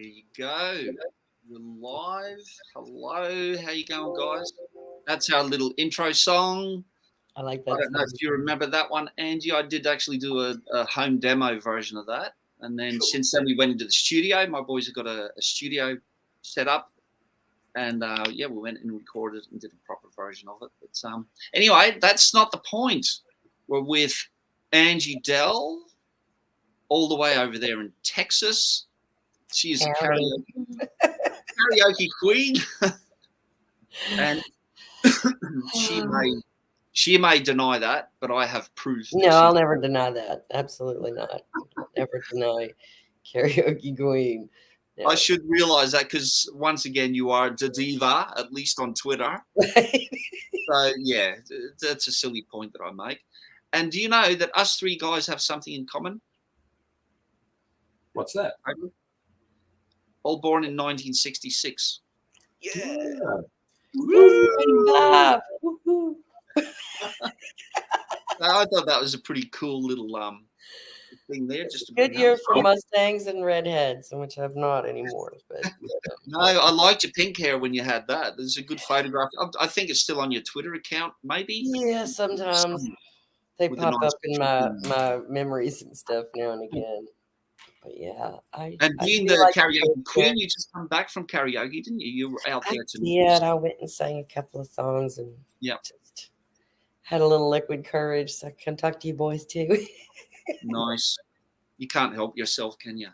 you go. We're live. Hello. How you going, guys? That's our little intro song. I like that. I don't know if you remember that one, Angie. I did actually do a home demo version of that. And then since then, we went into the studio. My boys have got a studio set up. And, yeah, we went and recorded and did a proper version of it. But anyway, that's not the point. We're with AngieDell, all the way over there in Texas. She is a karaoke queen. And she may deny that, but I have proof. No, I'll never deny that. Absolutely not. Never deny karaoke queen. No. I should realize that because once again, you are the diva, at least on Twitter. So yeah, that's a silly point that I make. And do you know that us three guys have something in common? What's that? All born in 1966. Yeah. Woo! I thought that was a pretty cool little thing there. Just good year for Mustangs and redheads, which I've not anymore. But no, I liked your pink hair when you had that. There's a good photograph. I think it's still on your Twitter account, maybe. Yeah, sometimes they pop up in my memories and stuff now and again. But yeah, and being the karaoke queen, you just come back from karaoke, didn't you? You were out there to. Yeah, I went and sang a couple of songs and just had a little liquid courage, so I can talk to you boys too. Nice. You can't help yourself, can you?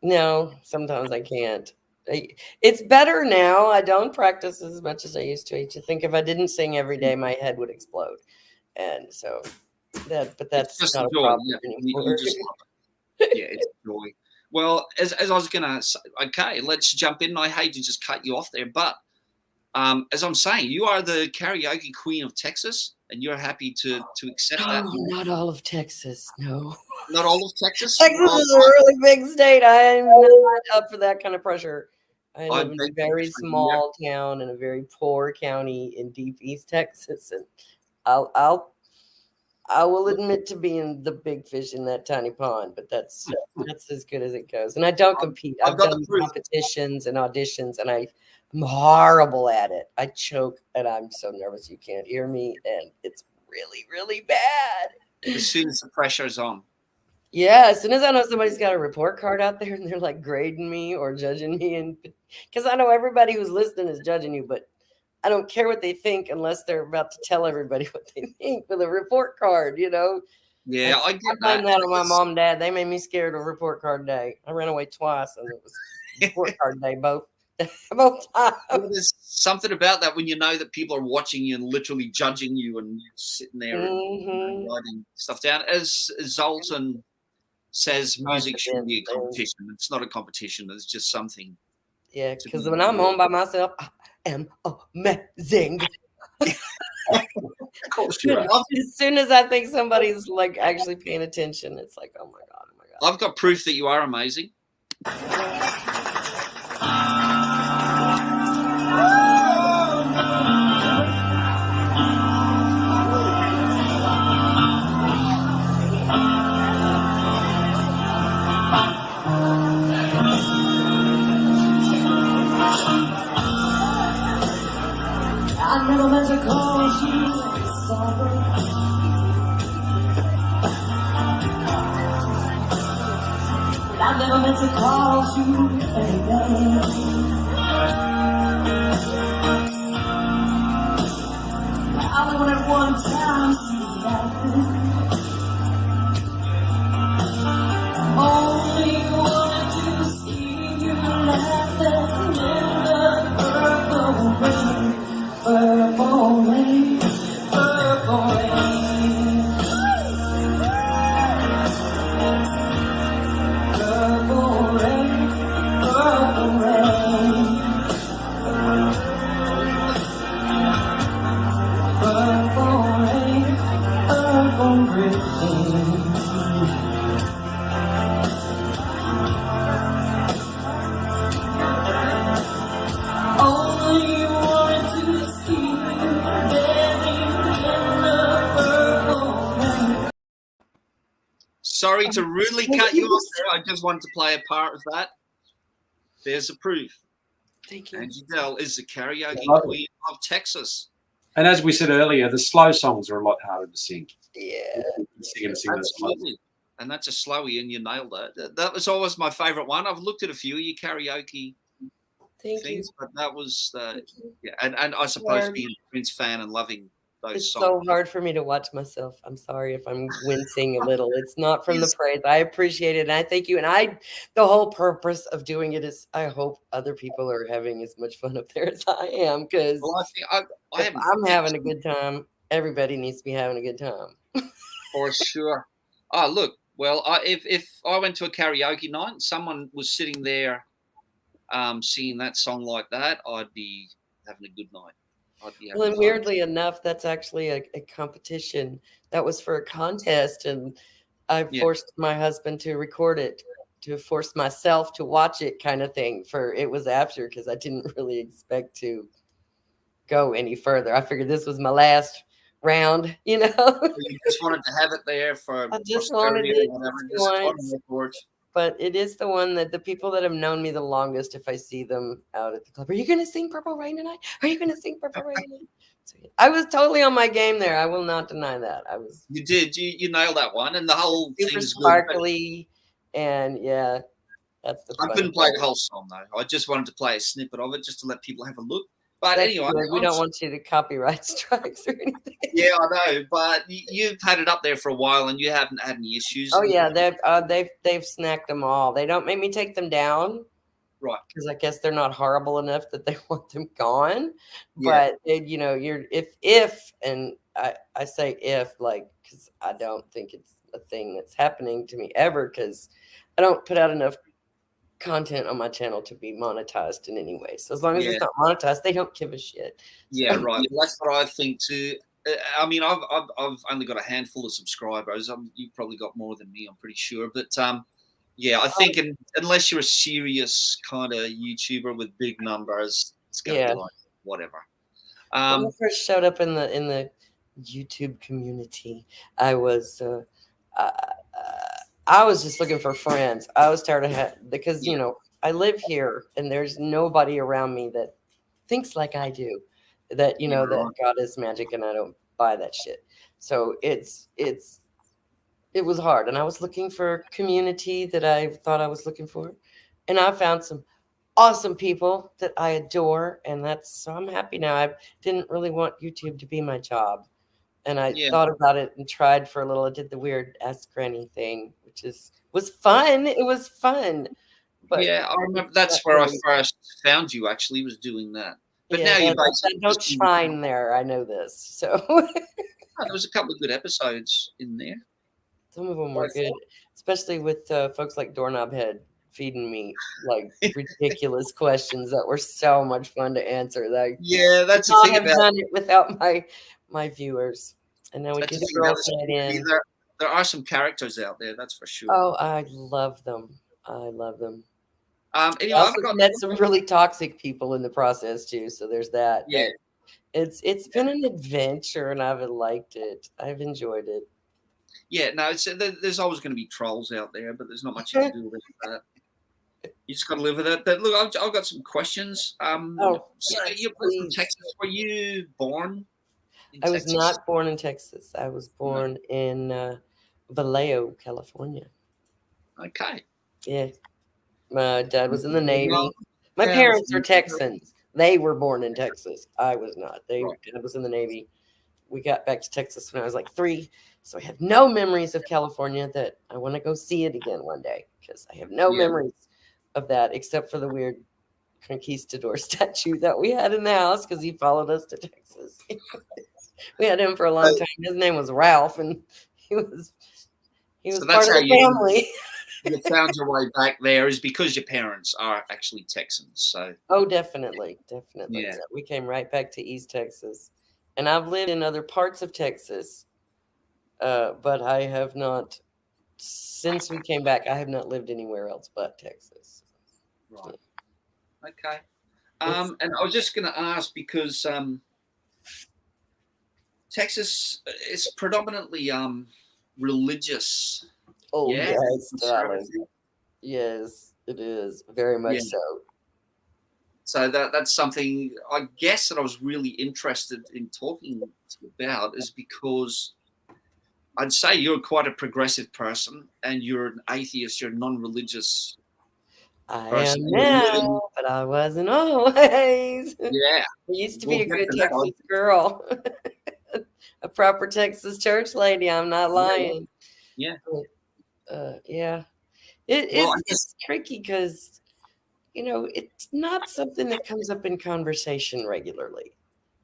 No, sometimes I can't. It's better now. I don't practice as much as I used to. I used to think if I didn't sing every day, my head would explode, and so that's just not a joy. problem anymore. Yeah, it's joy. Well, as I was gonna say, okay, let's jump in. I hate to just cut you off there, but as I'm saying, you are the karaoke queen of Texas, and you're happy to accept that. No, not all of Texas. No, not all of Texas. Texas is a really big state. I'm not up for that kind of pressure. I live in a very small town in a very poor county in deep East Texas, and I will admit to being the big fish in that tiny pond, but that's as good as it goes. And I don't compete. I've done competitions and auditions, and I'm horrible at it. I choke, and I'm so nervous you can't hear me, and it's really, really bad. As soon as the pressure's on. Yeah, as soon as I know somebody's got a report card out there and they're like grading me or judging me, and because I know everybody who's listening is judging you, but I don't care what they think unless they're about to tell everybody what they think with a report card, you know? Yeah, I get that. I find that on my mom and dad. They made me scared of report card day. I ran away twice, and it was report card day both times. There's something about that when you know that people are watching you and literally judging you, and you're sitting there and writing stuff down. As Zoltan says, music should be a competition. It's not a competition. It's just something. Yeah, because when I'm home by myself, am amazing. Of course you are. As soon as I think somebody's like actually paying attention, it's like, oh my god. I've got proof that you are amazing. I never meant to cause you sorrow. I never meant to cause you pain. I wanted one time to see that. Only wanted to see you laughing in the purple rain. Purple rain, purple rain, purple rain, purple rain, purple rain, purple rain. Only wanted to see you bathing in the purple rain. Sorry to rudely cut you off there. I just wanted to play a part of that. There's the proof. Thank you. AngieDell is the karaoke love it. queen of Texas. And as we said earlier, the slow songs are a lot harder to sing. Yeah. Sing those slow. Absolutely. And that's a slowie, and you nailed that. That was always my favorite one. I've looked at a few of your karaoke Thank things, you. but that was yeah. And I suppose being a Prince fan and loving those It's songs. so hard for me to watch myself. I'm sorry if I'm wincing a little. It's not from the praise. I appreciate it, and I thank you. And the whole purpose of doing it is I hope other people are having as much fun up there as I am. Because Well, if I'm having a good time, everybody needs to be having a good time. for sure. Oh, look. Well, if I went to a karaoke night and someone was sitting there singing that song like that, I'd be having a good night. I'd be having Well, and fun. weirdly enough, that's actually a competition that was for a contest, and I forced my husband to record it, to force myself to watch it, kind of thing. For it was after, because I didn't really expect to go any further. I figured this was my last round, you know. You just wanted to have it there for I just wanted posterity it or whatever, just just on once. record. But it is the one that the people that have known me the longest, if I see them out at the club, are you going to sing Purple Rain tonight? Are you going to sing Purple Rain tonight? So, yeah, I was totally on my game there. I will not deny that. I was. You did. You nailed that one, and the whole Super thing's sparkly, and yeah, that's the. I couldn't play the whole song though. I just wanted to play a snippet of it just to let people have a look. But That's anyway, good. We don't want you to copyright strikes or anything. Yeah, I know. But you've had it up there for a while, and you haven't had any issues. Oh yeah, they've snacked them all. They don't make me take them down, right? Because I guess they're not horrible enough that they want them gone. Yeah. But you're if and I say if, like, because I don't think it's a thing that's happening to me ever, because I don't put out enough content on my channel to be monetized in any way. So as long as it's not monetized, they don't give a shit. Yeah, right. Well, that's what I think too. I mean, I've only got a handful of subscribers. You've probably got more than me, I'm pretty sure. But yeah, I think unless you're a serious kind of YouTuber with big numbers, it's gonna be like whatever. When I first showed up in the YouTube community, I was just looking for friends. I was tired of because I live here and there's nobody around me that thinks like I do. That that God is magic, and I don't buy that shit. So it was hard, and I was looking for community that I thought I was looking for, and I found some awesome people that I adore, and so I'm happy now. I didn't really want YouTube to be my job, and I thought about it and tried for a little. I did the weird Ask Granny thing, which was fun. It was fun. But yeah, I remember that's where I first found you. Actually, was doing that. But now you basically don't shine there. I know this. So there was a couple of good episodes in there. Some of them were good, especially with folks like Doorknob Head feeding me like ridiculous questions that were so much fun to answer. Like, yeah, that's the thing about done it without my viewers. And then we did the girls' night in. There are some characters out there, that's for sure. Oh, I love them. I love them. Anyway, I've met some really toxic people in the process too, so there's that. Yeah, it's been an adventure, and I've liked it. I've enjoyed it. Yeah, no, there's always going to be trolls out there, but there's not much you can do with that. You just got to live with it. But look, I've got some questions. So you're from Texas. Were you born in Texas? I was not born in Texas. I was born in Vallejo, California. Okay. Yeah. My dad was in the Navy. My parents are Texans. They were born in Texas. I was not. Dad was in the Navy. We got back to Texas when I was like 3. So I have no memories of California. That I want to go see it again one day, because I have no memories of that, except for the weird conquistador statue that we had in the house, because he followed us to Texas. We had him for a long time. His name was Ralph, and he was part of the family. You found your way back there is because your parents are actually Texans. So definitely. Yeah. We came right back to East Texas, and I've lived in other parts of Texas, but I have not, since we came back, I have not lived anywhere else but Texas. Right. Okay. And I was just going to ask, because Texas is predominantly religious. Oh, yes, darling. Yes, it is. Very much so. So that's something I guess that I was really interested in talking about, is because I'd say you're quite a progressive person, and you're an atheist, you're a non-religious I person. am now, but I wasn't always. Yeah. I used to We'll be a get good to that. Texas girl, a proper Texas church lady. I'm not lying. Yeah. Yeah. Well, It's tricky because, you know, it's not something that comes up in conversation regularly.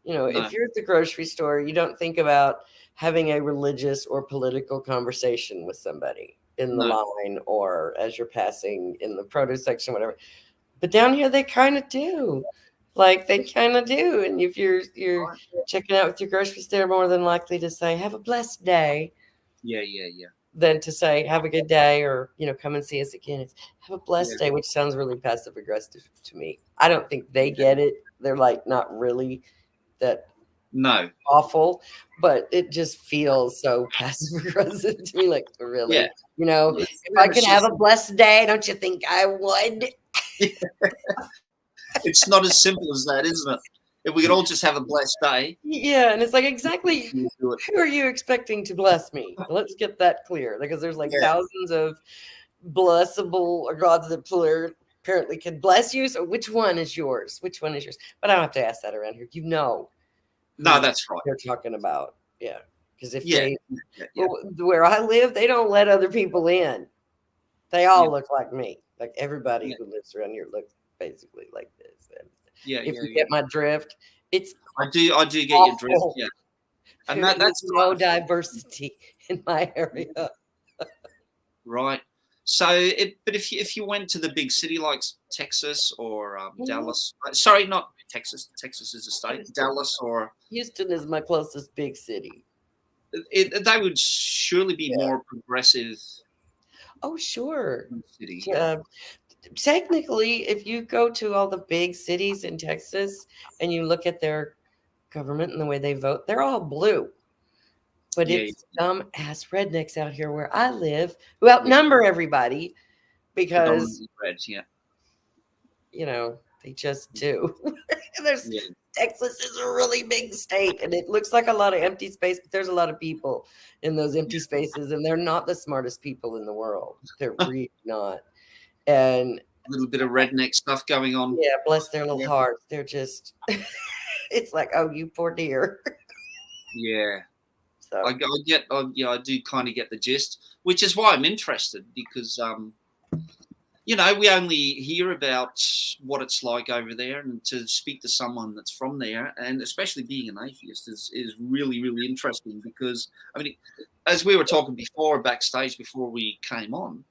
You know, No. if you're at the grocery store, you don't think about having a religious or political conversation with somebody in the No. line or as you're passing in the produce section, whatever. But down here, they kind of do. Like they kind of do. And if you're checking out with your grocery store, they're more than likely to say, "Have a blessed day," Yeah. than to say, "Have a good day," or, you know, "Come and see us again." It's "Have a blessed day," which sounds really passive aggressive to me. I don't think they get it. They're like not really that No. awful, but it just feels so passive aggressive to me. Like, really, Yeah. you know, if I could have a blessed day, don't you think I would? It's not as simple as that, isn't it? If we could all just have a blessed day. Yeah, and it's like, exactly we'll do it. who are you expecting to bless me? Let's get that clear, because there's like thousands of blessable or gods that apparently can bless you. So which one is yours? Which one is yours? But I don't have to ask that around here. You know. No, that's right. They're talking about, yeah. Because if well, where I live, they don't let other people in. They all look like me. Like everybody who lives around here looks basically like this. And if you get my drift, it's I do get your drift. Yeah, and that's no diversity in my area. Right. So, but if you went to the big city like Texas or Dallas, sorry, not Texas. Texas is a state. Dallas or Houston is my closest big city. They would surely be more progressive. Oh, sure. City. Technically, if you go to all the big cities in Texas and you look at their government and the way they vote, they're all blue. But it's dumb ass rednecks out here where I live who outnumber everybody because, you know, they just do. Texas is a really big state and it looks like a lot of empty space, but there's a lot of people in those empty spaces and they're not the smartest people in the world. They're really not. And a little bit of redneck stuff going on. Yeah, bless their little hearts. They're just, it's like, oh, you poor dear. Yeah. So I do kind of get the gist, which is why I'm interested because, you know, we only hear about what it's like over there, and to speak to someone that's from there, and especially being an atheist is really, really interesting because, I mean, as we were talking before, backstage, before we came on,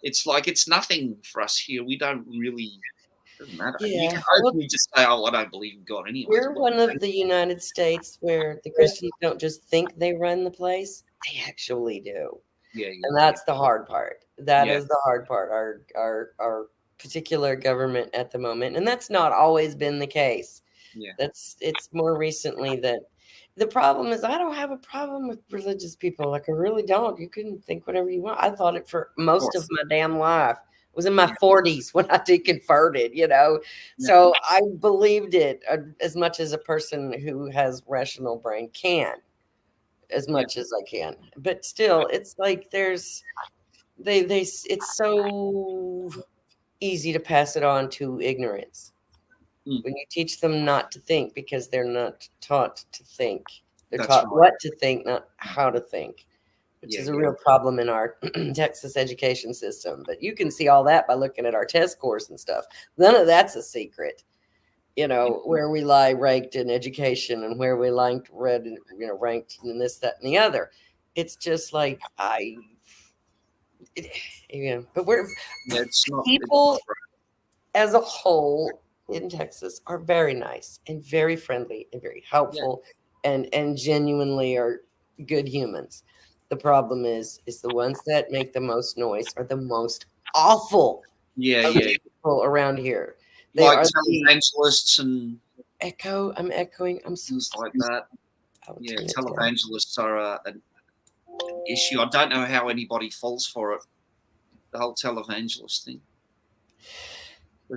it's like it's nothing for us here. We don't really, it doesn't matter. Yeah. You can openly just say, oh, I don't believe in God anyway. We're one of the United States where the Christians don't just think they run the place, they actually do. Yeah. And that's the hard part. That is the hard part. Our particular government at the moment. And that's not always been the case. Yeah. It's more recently that the problem is I don't have a problem with religious people. Like I really don't. You can think whatever you want. I thought it for most of my damn life. I was in my 40s when I deconverted, you know. So I believed it as much as a person who has rational brain can, as much as I can. But still, it's like there's it's so easy to pass it on to ignorance. When you teach them not to think because they're not taught to think. They're taught what to think, not how to think, which is a real problem in our Texas education system. But you can see all that by looking at our test scores and stuff. None of that's a secret, you know, where we lie ranked in education and where we ranked in this, that, and the other. It's just like but we're people as a whole in Texas are very nice and very friendly and very helpful and genuinely are good humans. The problem is the ones that make the most noise are the most awful people around here. They like are televangelists and I'm echoing. I'm so sorry. Like that. Yeah, televangelists are an issue. I don't know how anybody falls for it. The whole televangelist thing.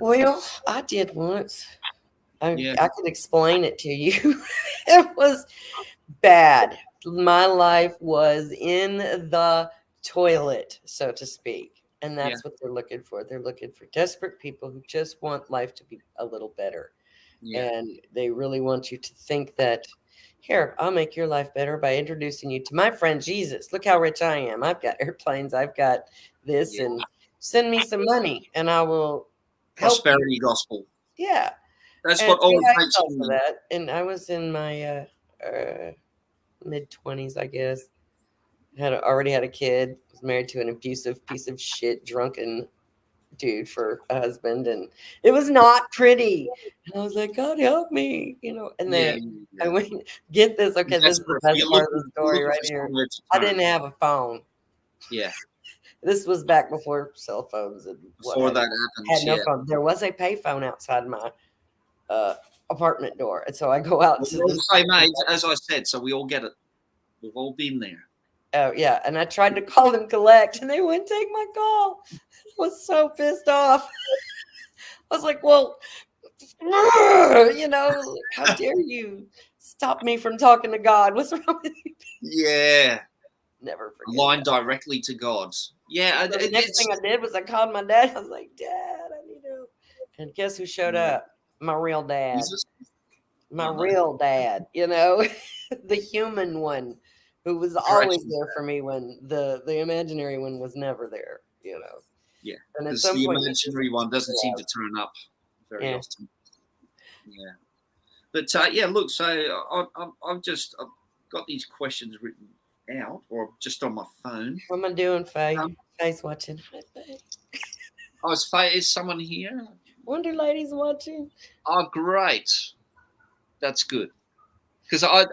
Well, I did once. Yeah. I can explain it to you. It was bad. My life was in the toilet, so to speak. And that's what they're looking for. They're looking for desperate people who just want life to be a little better. Yeah. And they really want you to think that, here, I'll make your life better by introducing you to my friend Jesus. Look how rich I am. I've got airplanes. I've got this, and send me some money and I will help you. Prosperity gospel. Yeah. That's And what always I makes fell you. for that. And I was in my mid-20s, I guess. Already had a kid. Was married to an abusive piece of shit, drunken dude for a husband, and it was not pretty. And I was like, God help me, And then I went, get this. Okay, this is the best part of the story right here. I didn't have a phone. Yeah. This was back before cell phones and Before that happens. Had no phone. There was a payphone outside my apartment door, and so I go out to the the same age, as I said, so we all get it. We've all been there. Oh yeah, and I tried to call them collect, and they wouldn't take my call. I was so pissed off. I was like, "Well, how dare you stop me from talking to God? What's wrong with you?" Yeah. Never forget. Line directly to God. Yeah. So the next thing I did was I called my dad. I was like, "Dad, I need help." And guess who showed up? My real dad. Jesus. My real dad. The human one. Who was always there for me when the imaginary one was never there, Yeah, and because the imaginary one doesn't seem to turn up very often. Yeah, but look. So I've got these questions written out, or just on my phone. What am I doing, Faye? Faye's watching. Hi, Faye. Oh, is someone here? Wonder Lady's watching. Oh, great. That's good. Because I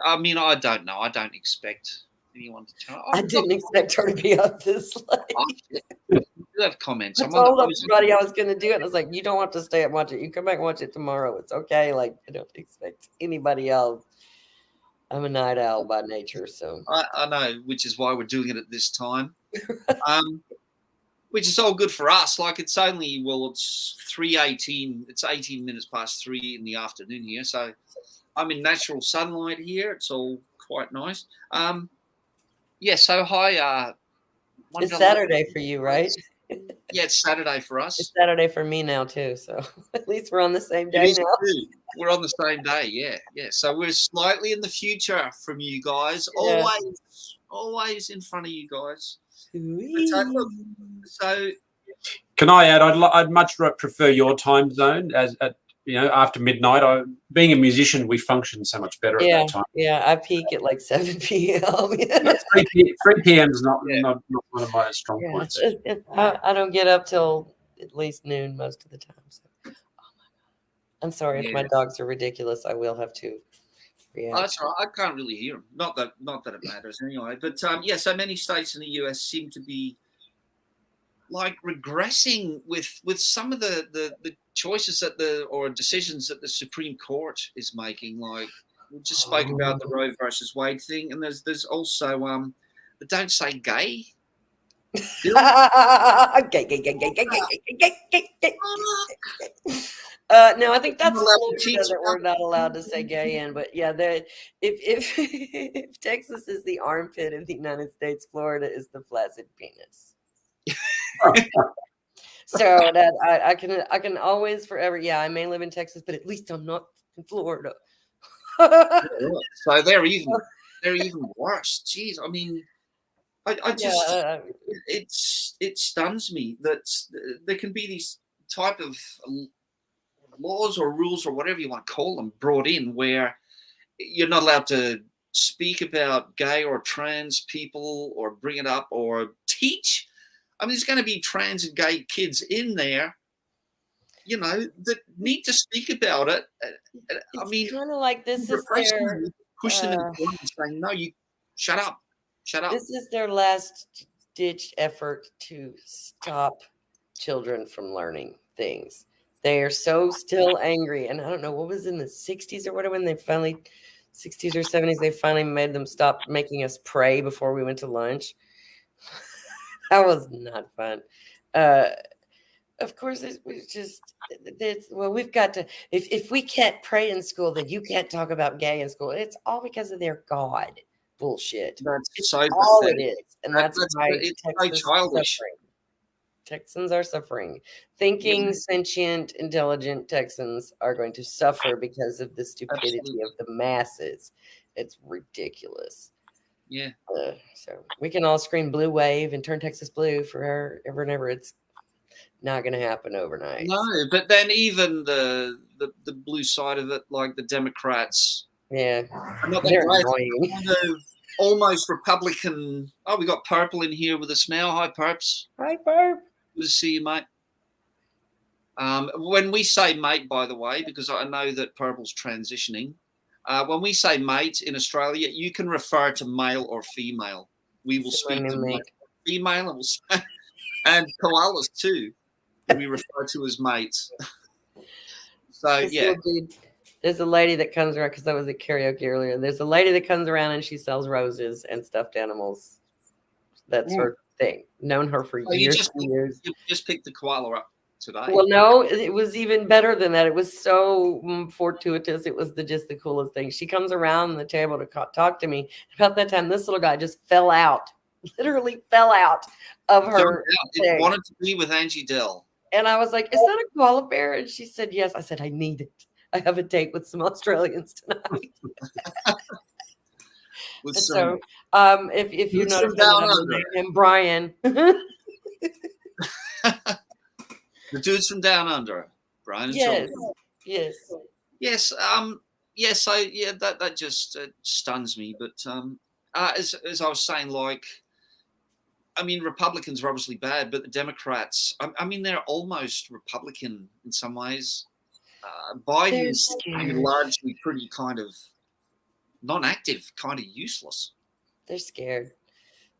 don't know. I don't expect anyone to tell. I didn't expect her to be up this late. You have comments. I told everybody I was going to do it. I was like, you don't have to stay and watch it. You come back and watch it tomorrow. It's okay. Like, I don't expect anybody else. I'm a night owl by nature, so. I know, which is why we're doing it at this time. Which is all good for us. Like, it's only, it's 3:18. It's 18 minutes past 3 in the afternoon here. So I'm in natural sunlight here. It's all quite nice. So hi. It's Saturday for you, right? Yeah, it's Saturday for us. It's Saturday for me now too. So at least we're on the same day now. Too. We're on the same day. Yeah. So we're slightly in the future from you guys. Yeah. Always in front of you guys. So can I add? I'd much prefer your time zone after midnight. Being a musician, we function so much better at that time. Yeah, I peak at like 7 p.m. 3 p.m. is not one of my strong points. I don't get up till at least noon most of the time. So. Oh my God. I'm sorry if my dogs are ridiculous. I will have to react. Oh, that's all right. I can't really hear them. Not that it matters anyway. But so many states in the US seem to be like regressing with some of the choices or decisions that the Supreme Court is making. Like we just spoke about the Roe versus Wade thing, and there's also the Don't Say Gay. Gay. No, I think that's Florida that we're not allowed to say gay in. But yeah, if Texas is the armpit of the United States, Florida is the flaccid penis. So that I can always forever. Yeah, I may live in Texas, but at least I'm not in Florida. So they're even worse. Jeez, I mean, I just it stuns me that there can be these type of laws or rules or whatever you want to call them brought in where you're not allowed to speak about gay or trans people or bring it up or teach. I mean, there's going to be trans and gay kids in there, that need to speak about it. I mean, kind of like this is their push them in the corner and saying, "No, you shut up." This is their last ditch effort to stop children from learning things. They are so still angry, and I don't know what was in the 60s or whatever when they finally 60s or 70s they finally made them stop making us pray before we went to lunch. That was not fun. of course, it's just well, we've got to. If we can't pray in school, then you can't talk about gay in school. It's all because of their God bullshit. That's It's so all pathetic. it is, and that's why it's so Texas is childish. suffering. Texans are suffering. Thinking, sentient, intelligent Texans are going to suffer because of the stupidity Absolutely. of the masses. It's ridiculous. Yeah. So we can all scream blue wave and turn Texas blue forever and ever. It's not going to happen overnight. No, but then even the blue side of it, like the Democrats, Yeah, are not that they're great. annoying. Kind of almost Republican. Oh, we got Purple in here with us now. Hi, Perps. Hi, Barb. Good to see you, mate. When we say mate, by the way, because I know that Purple's transitioning, when we say mate in Australia, you can refer to male or female. We will speak to mate. Female and, we'll say, and koalas too. We refer to as mates. So yeah. There's a lady that comes around, because I was at karaoke earlier. There's a lady that comes around and she sells roses and stuffed animals. That's her thing. Known her for years and years. You just picked the koala up today. Well, no, it was even better than that. It was so fortuitous. It was just the coolest thing. She comes around the table to talk to me. About that time, this little guy just fell out, literally fell out of her. It wanted to be with AngieDell. And I was like, "Is that a koala bear?" And she said, "Yes." I said, "I need it. I have a date with some Australians tonight." So, if you're not offended, I'm Brian. The dudes from down under, Brian. And yes, Sean. yes, yes. Yes. So yeah, that just stuns me. But as I was saying, like, I mean, Republicans are obviously bad, but the Democrats, I mean, they're almost Republican in some ways. Biden's largely pretty kind of non-active, kind of useless. They're scared.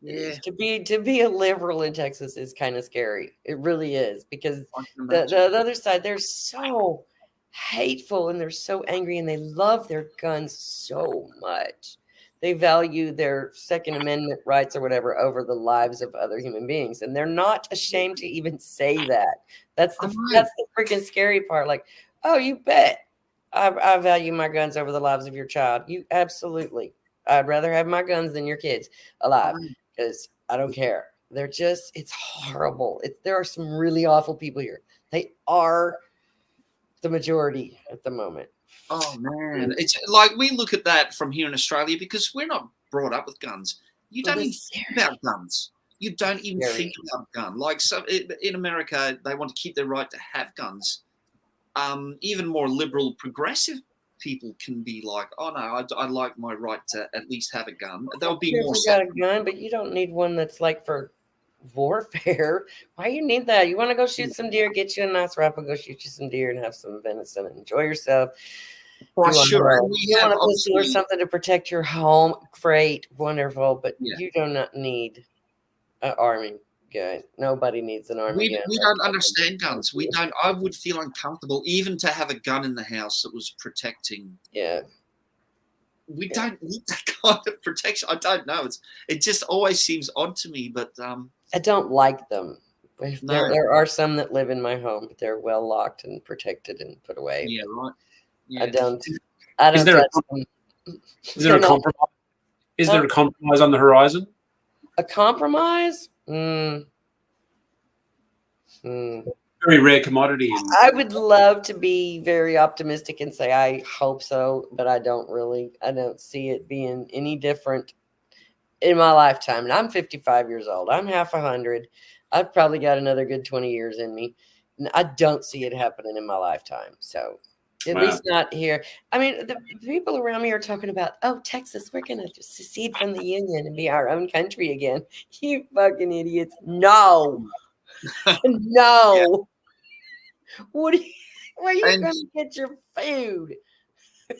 Yeah. To be a liberal in Texas is kind of scary. It really is, because the other side, they're so hateful and they're so angry and they love their guns so much. They value their Second Amendment rights or whatever over the lives of other human beings, and they're not ashamed to even say that. That's the freaking scary part. Like, oh, you bet I value my guns over the lives of your child. You absolutely. I'd rather have my guns than your kids alive, because I don't care. They're just, it's horrible. There are some really awful people here. They are the majority at the moment. Oh man, it's like we look at that from here in Australia because we're not brought up with guns. You don't even think about guns. You don't even think about a gun. Like, so in America, they want to keep their right to have guns. Even more liberal, progressive people can be like, "Oh no, I like my right to at least have a gun." There'll be more. You got a gun, but you don't need one that's like for warfare. Why you need that? You want to go shoot some deer? Get you a nice rifle, go shoot you some deer, and have some venison and enjoy yourself. For sure. You want a pistol or something to protect your home? Great, wonderful, but you do not need an army gun. Nobody needs an army gun. We don't understand guns. We don't. I would feel uncomfortable even to have a gun in the house that was protecting. Yeah. We don't need that kind of protection. I don't know. It just always seems odd to me, but I don't like them. There are some that live in my home, but they're well locked and protected and put away. Yeah, right. Yeah. I don't. Is there a compromise? Is there a compromise on the horizon? A compromise? Very rare commodity. I would love to be very optimistic and say I hope so, but I don't see it being any different in my lifetime. And I'm 55 years old. I'm half 100. I've probably got another good 20 years in me. And I don't see it happening in my lifetime. So at least not here. I mean, the people around me are talking about, oh, Texas, we're going to secede from the Union and be our own country again. You fucking idiots. No. No. Where are you going to get your food?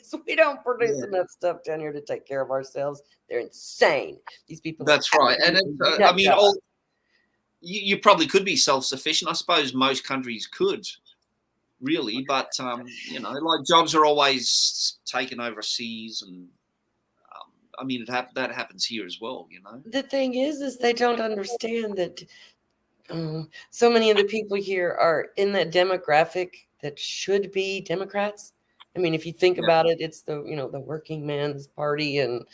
So we don't produce enough stuff down here to take care of ourselves. They're insane. These people. That's right. And I mean, you probably could be self-sufficient. I suppose most countries could, really. But, like jobs are always taken overseas. And, I mean, that happens here as well, The thing is they don't understand that So many of the people here are in that demographic that should be Democrats. I mean, if you think about it, it's the the working man's party and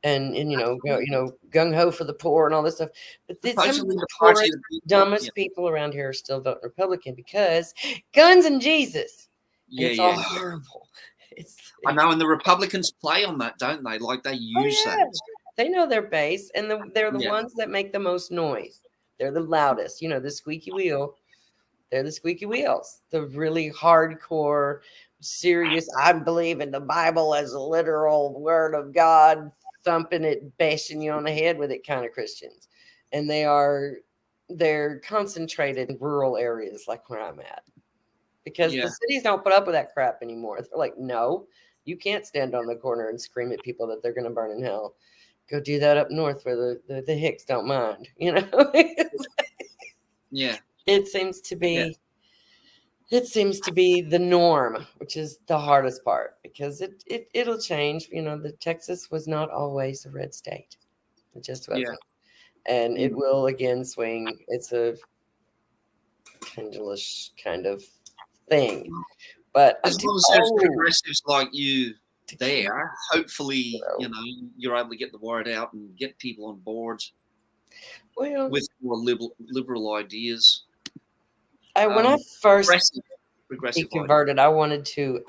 gung ho for the poor and all this stuff. But some of the poorest, dumbest people around here are still voting Republican because guns and Jesus. Yeah, it's all horrible. I know, and the Republicans play on that, don't they? Like they use that. They know their base, and they're the ones that make the most noise. They're the loudest. The squeaky wheel. They're the squeaky wheels. The really hardcore, serious, I believe in the Bible as a literal word of God, thumping it, bashing you on the head with it kind of Christians. And they're concentrated in rural areas like where I'm at. Because the cities don't put up with that crap anymore. They're like, no, you can't stand on the corner and scream at people that they're going to burn in hell. Go do that up north where the Hicks don't mind, Yeah. It seems to be the norm, which is the hardest part because it'll change. The Texas was not always a red state. It just wasn't. And it will again swing. It's a pendulous kind of thing. But as long as there's progressives like you there, hopefully, you're able to get the word out and get people on board with more liberal ideas. When I first converted, I wanted to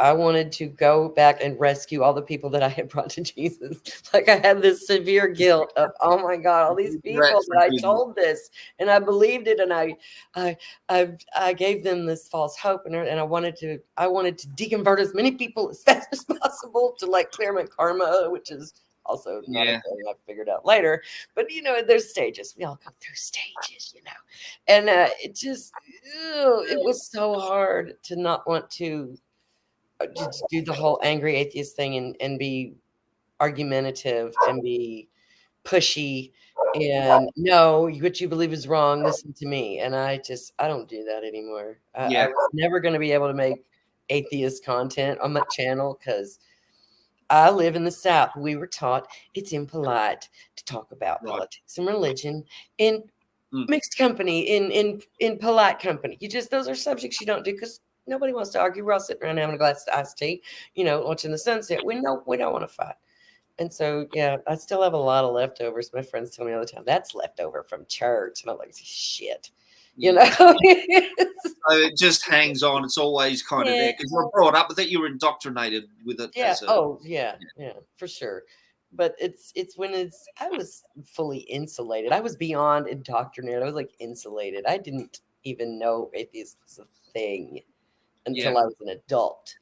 go back and rescue all the people that I had brought to Jesus. Like I had this severe guilt of, oh my God, all these people that I told this and I believed it, and I gave them this false hope, and I wanted to deconvert as many people as fast as possible to like clear my karma, which is also not a thing I figured out later. But there's stages. We all go through stages, and it just it was so hard to not want to just do the whole angry atheist thing and be argumentative and be pushy and no, what you believe is wrong, listen to me. And I don't do that anymore. I was never going to be able to make atheist content on my channel because I live in the South. We were taught it's impolite to talk about politics and religion in mixed company, in polite company. Those are subjects you don't do because nobody wants to argue. We're all sitting around having a glass of iced tea, watching the sunset. We don't want to fight. And so, I still have a lot of leftovers. My friends tell me all the time, that's leftover from church. And I'm like, shit. So it just hangs on. It's always kind of there because you're brought up with it. You're indoctrinated with it. Yeah. For sure. But it's when I was fully insulated. I was beyond indoctrinated. I was like insulated. I didn't even know atheist was a thing until I was an adult.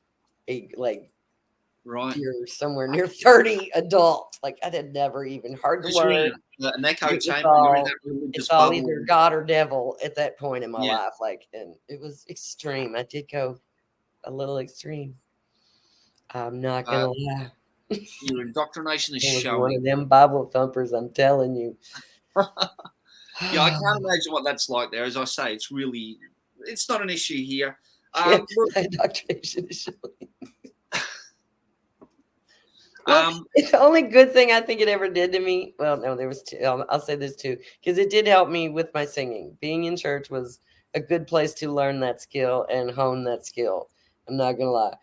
You're somewhere near 30 adult. Like I had never even heard the word. An echo chamber. It's all either God or devil at that point in my life. And it was extreme. I did go a little extreme. I'm not gonna lie. Your indoctrination is showing. One of them Bible thumpers, I'm telling you. I can't imagine what that's like there. As I say, it's not an issue here. Indoctrination is showing. It's the only good thing I think it ever did to me. Well, no, there was two. I'll say there's two because it did help me with my singing. Being in church was a good place to learn that skill and hone that skill. I'm not gonna lie.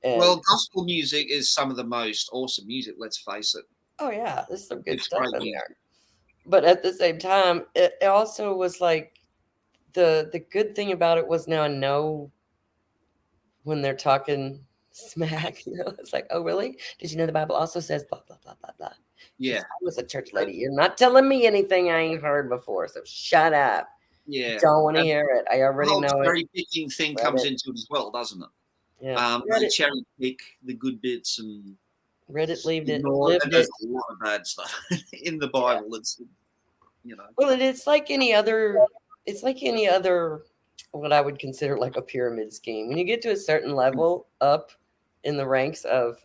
Well, gospel music is some of the most awesome music. Let's face it. Oh yeah, there's some good stuff in there. But at the same time, it also was like the good thing about it was now I know when they're talking smack, it's like, oh really? Did you know the Bible also says blah blah blah blah blah? I was a church lady. You're not telling me anything I ain't heard before, so shut up. Don't want to hear it. I already know it. Very picking thing comes into it as well, doesn't it? They cherry pick the good bits and Reddit lived it. There's a lot of bad stuff in the Bible. It's Well, it's like any other. It's like any other. What I would consider like a pyramid scheme. When you get to a certain level up in the ranks of,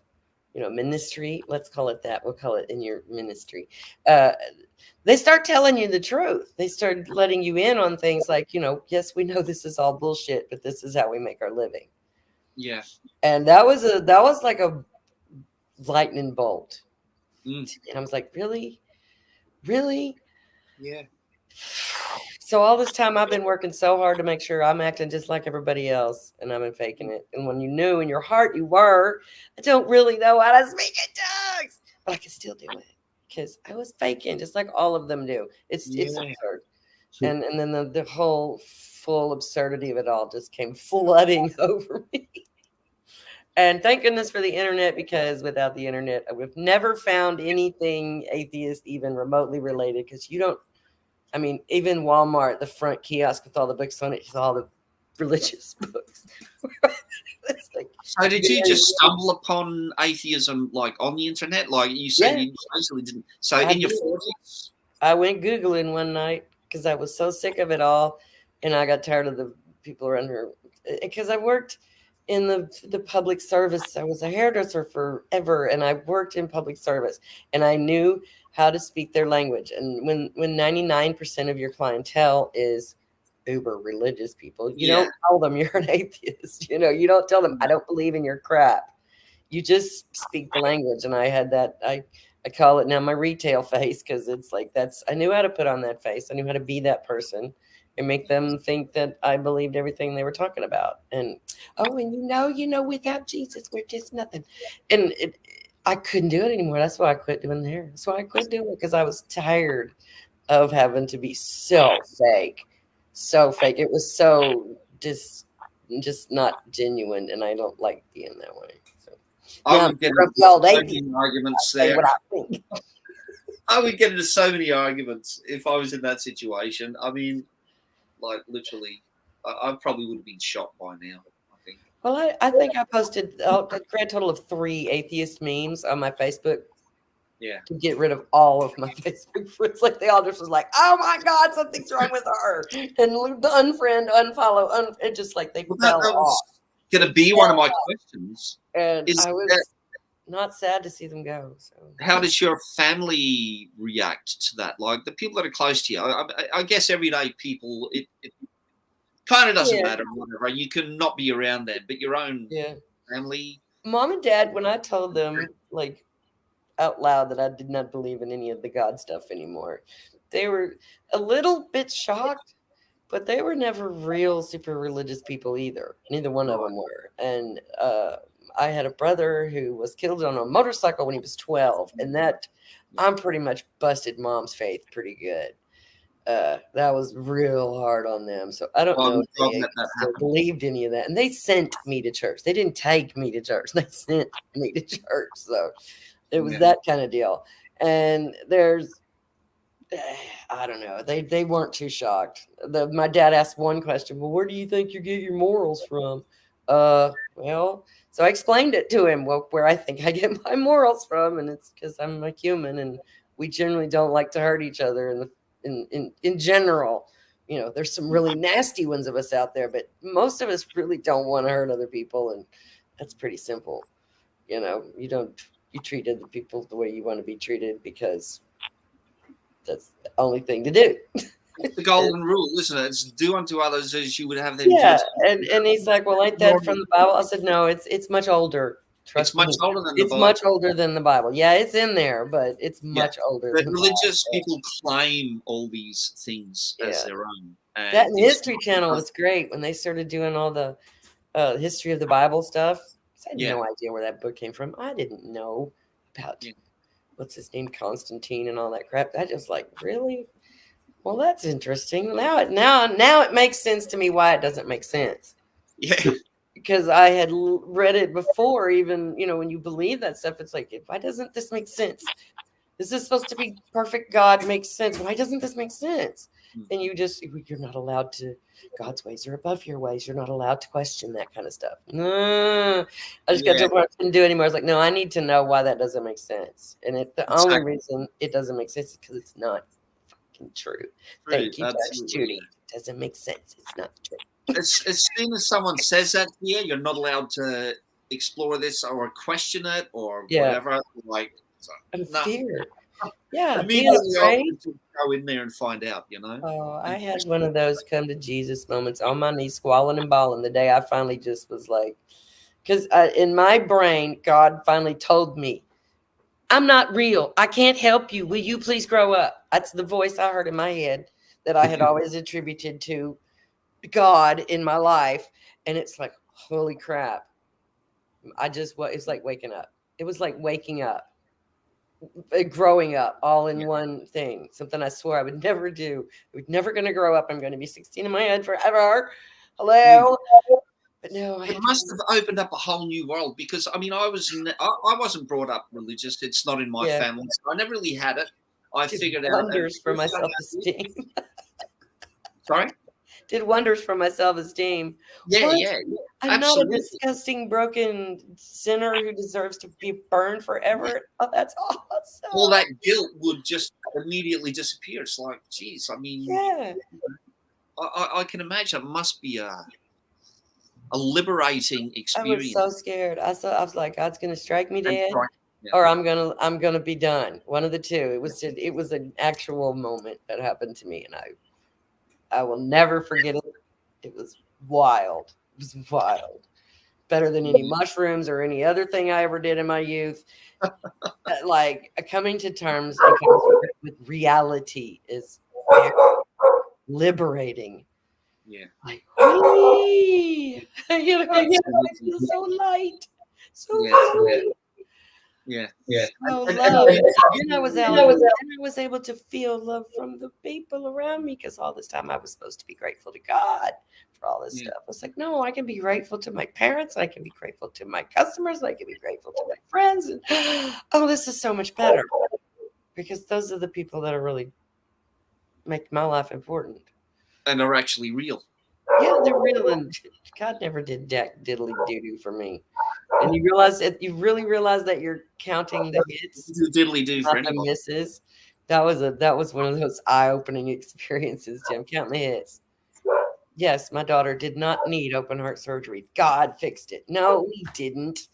ministry, let's call it that. We'll call it in your ministry. They start telling you the truth. They start letting you in on things like, yes, we know this is all bullshit, but this is how we make our living. Yeah. And that was like a lightning bolt. And I was like, really? Really? Yeah. So all this time I've been working so hard to make sure I'm acting just like everybody else, and I've been faking it. And when you knew in your heart you were, I don't really know how to speak in tongues, but I can still do it because I was faking, just like all of them do. It's absurd. And then the whole full absurdity of it all just came flooding over me. And thank goodness for the internet, because without the internet, I would have never found anything atheist even remotely related. Because you don't. I mean, even Walmart, the front kiosk with all the books on it, is all the religious books. So did you just stumble upon atheism like on the internet? Like you said, you basically didn't. So in your 40s? I went Googling one night because I was so sick of it all. And I got tired of the people around here. Because I worked in the public service. I was a hairdresser forever, and I worked in public service. And I knew how to speak their language. And when 99% of your clientele is uber religious people, you don't tell them you're an atheist. You don't tell them, I don't believe in your crap. You just speak the language. And I had that, I call it now my retail face, because it's like I knew how to put on that face. I knew how to be that person and make them think that I believed everything they were talking about. And without Jesus, we're just nothing. And I couldn't do it anymore. That's why I quit doing the hair. That's why I quit doing it, because I was tired of having to be so fake. So fake. It was so just not genuine, and I don't like being that way. So I would get into so many arguments there. What I think. I would get into so many arguments if I was in that situation. I mean, like literally, I probably would have been shot by now. Well, I think I posted a grand total of 3 atheist memes on my Facebook. Yeah. To get rid of all of my Facebook friends. Like they all just was like, oh my God, something's wrong with her. And unfriend, unfollow, it just like they fell off. Going to be one of my questions. And I was not sad to see them go. So. How does your family react to that? Like the people that are close to you, I guess everyday people, it kind of doesn't matter, whatever. You can not be around them, but your own family. Mom and Dad, when I told them like out loud that I did not believe in any of the God stuff anymore, they were a little bit shocked, but they were never real super religious people either. Neither one of them were. And I had a brother who was killed on a motorcycle when he was 12, and that I'm pretty much busted Mom's faith pretty good. That was real hard on them. So I don't know if they believed any of that. And they sent me to church. They didn't take me to church. They sent me to church. So it was that kind of deal. And I don't know. They weren't too shocked. My dad asked one question. Well, where do you think you get your morals from? Well, so I explained it to him, where I think I get my morals from. And it's because I'm a human, and we generally don't like to hurt each other in general. There's some really nasty ones of us out there, but most of us really don't want to hurt other people, and that's pretty simple. You treat other people the way you want to be treated, because that's the only thing to do. It's the golden rule, isn't it? It's do unto others as you would have them do. And he's like, well, ain't that from the Bible? I said, no, it's much older. It's much older than the Bible. It's much older than the Bible. Yeah, it's in there, but it's much older. But religious people claim all these things as their own. And that History Channel was great when they started doing all the history of the Bible stuff. I had no idea where that book came from. I didn't know about what's his name, Constantine, and all that crap. I just like, really? Well, that's interesting. Now it makes sense to me why it doesn't make sense. Yeah. Because I had read it before, even, when you believe that stuff, it's like, why doesn't this make sense? This is supposed to be perfect. God makes sense. Why doesn't this make sense? And you're not allowed to, God's ways are above your ways. You're not allowed to question that kind of stuff. I just got to what I couldn't do anymore. I was like, no, I need to know why that doesn't make sense. And the only reason it doesn't make sense is because it's not fucking true. Thank you, Judge Judy. It doesn't make sense. It's not true. As soon as someone says that here, you're not allowed to explore this or question it or whatever. Like, fear. Yeah, immediately to go in there and find out. Oh, I had one of those come to Jesus moments on my knees, squalling and bawling the day I finally just was like, because in my brain, God finally told me, I'm not real. I can't help you. Will you please grow up? That's the voice I heard in my head. that I had always attributed to God in my life. And it's like, holy crap. It's like waking up. It was like waking up, growing up all in one thing. Something I swore I would never do. I was never going to grow up. I'm going to be 16 in my head forever. Hello. But no, it must have opened up a whole new world, because I mean, I wasn't brought up religious. It's not in my family. So I never really had it. I figured out wonders for my self-esteem. Sorry? Did wonders for my self-esteem. Yeah. I'm absolutely. not a disgusting, broken sinner who deserves to be burned forever. Oh, that's awesome. All that guilt would just immediately disappear. It's like, geez, I mean, I can imagine it must be a liberating experience. I was so scared. I was like, God's gonna strike me dead, or I'm gonna be done. One of the two. It was an actual moment that happened to me, and I will never forget it. It was wild. It was wild. Better than any mushrooms or any other thing I ever did in my youth. Like coming to terms with reality is very liberating. Yeah. Like, I feel so light. So free. Yeah. So love. And I was able to feel love from the people around me, because all this time I was supposed to be grateful to God for all this stuff. I was like, no, I can be grateful to my parents. I can be grateful to my customers. I can be grateful to my friends. And oh, this is so much better, because those are the people that are really make my life important. And are actually real. Yeah, they're real, and God never did diddly doo-doo for me. And you really realize that you're counting the hits, diddly do for the misses. That was one of those eye-opening experiences, Jim. Count the hits. Yes, my daughter did not need open heart surgery. God fixed it. No, he didn't.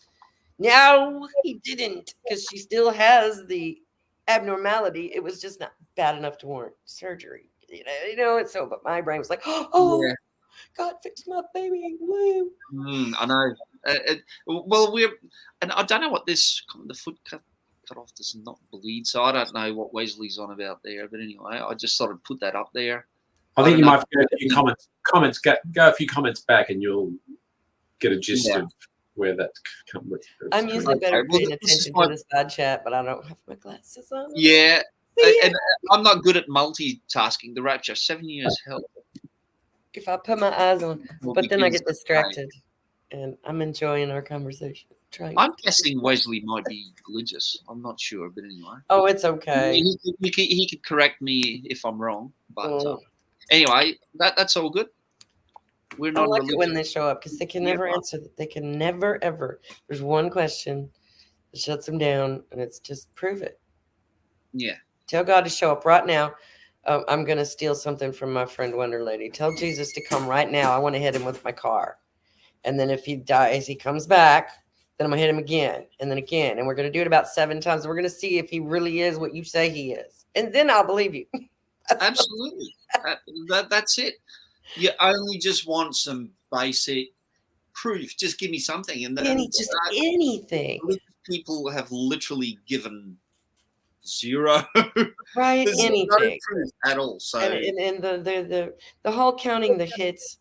No, he didn't, because she still has the abnormality. It was just not bad enough to warrant surgery. You know, and so, but my brain was like, oh, God fixed my baby. Woo. I know. And I don't know what the foot cut off does not bleed, so I don't know what Wesley's on about there. But anyway, I just thought I'd put that up there. I think you might go a few comments. Go a few comments back, and you'll get a gist of where that's come with. I'm usually better paying attention to the side chat, but I don't have my glasses on. Yeah, and I'm not good at multitasking. The Rapture, 7 years help. If I put my eyes on, but then I get distracted, and I'm enjoying our conversation. I'm guessing Wesley might be religious. I'm not sure, but anyway. Oh, it's okay. He could correct me if I'm wrong, but anyway, that's all good. We're not. I like it when they show up, because they can never answer. They can never ever. There's one question that shuts them down, and it's just prove it. Yeah. Tell God to show up right now. I'm going to steal something from my friend Wonder Lady. Tell Jesus to come right now. I want to hit him with my car. And then if he dies, he comes back, then I'm going to hit him again, and then again. And we're going to do it about 7 times. And we're going to see if he really is what you say he is. And then I'll believe you. Absolutely. That's it. You only just want some basic proof. Just give me something. And anything. People have literally given zero. Right. Anything. No proof at all. So and the whole counting the hits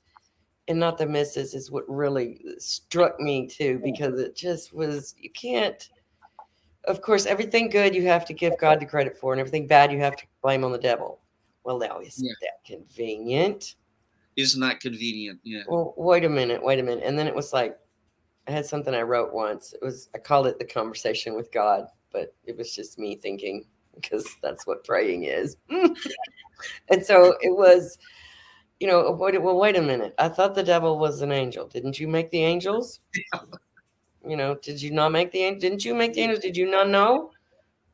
and not the misses is what really struck me too, because it just was, you can't, of course, everything good you have to give God the credit for, and everything bad you have to blame on the devil. Well, now isn't that convenient? Isn't that convenient? Yeah. Well, wait a minute. And then it was like, I had something I wrote once. I called it The Conversation with God, but it was just me thinking, because that's what praying is. And so it was, wait a minute. I thought the devil was an angel. Didn't you make the angels? Did you not make the angels? Didn't you make the angels? Did you not know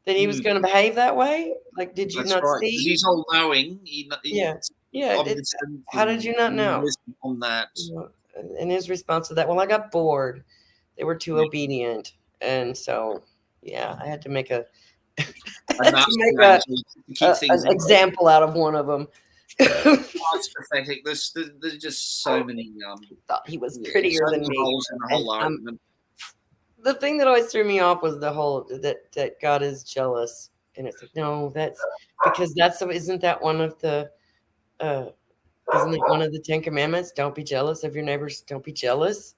that he was going to behave that way? Like, did you not see? He's all knowing. How did you not know? On that. And his response to that, well, I got bored. They were too obedient. And so, I had to make an example out of one of them. It's pathetic. There's just so many. Thought he was prettier than me. The thing that always threw me off was the whole that God is jealous, and it's like, no, that's because isn't that one of the Isn't it one of the 10 commandments? Don't be jealous of your neighbors. Don't be jealous.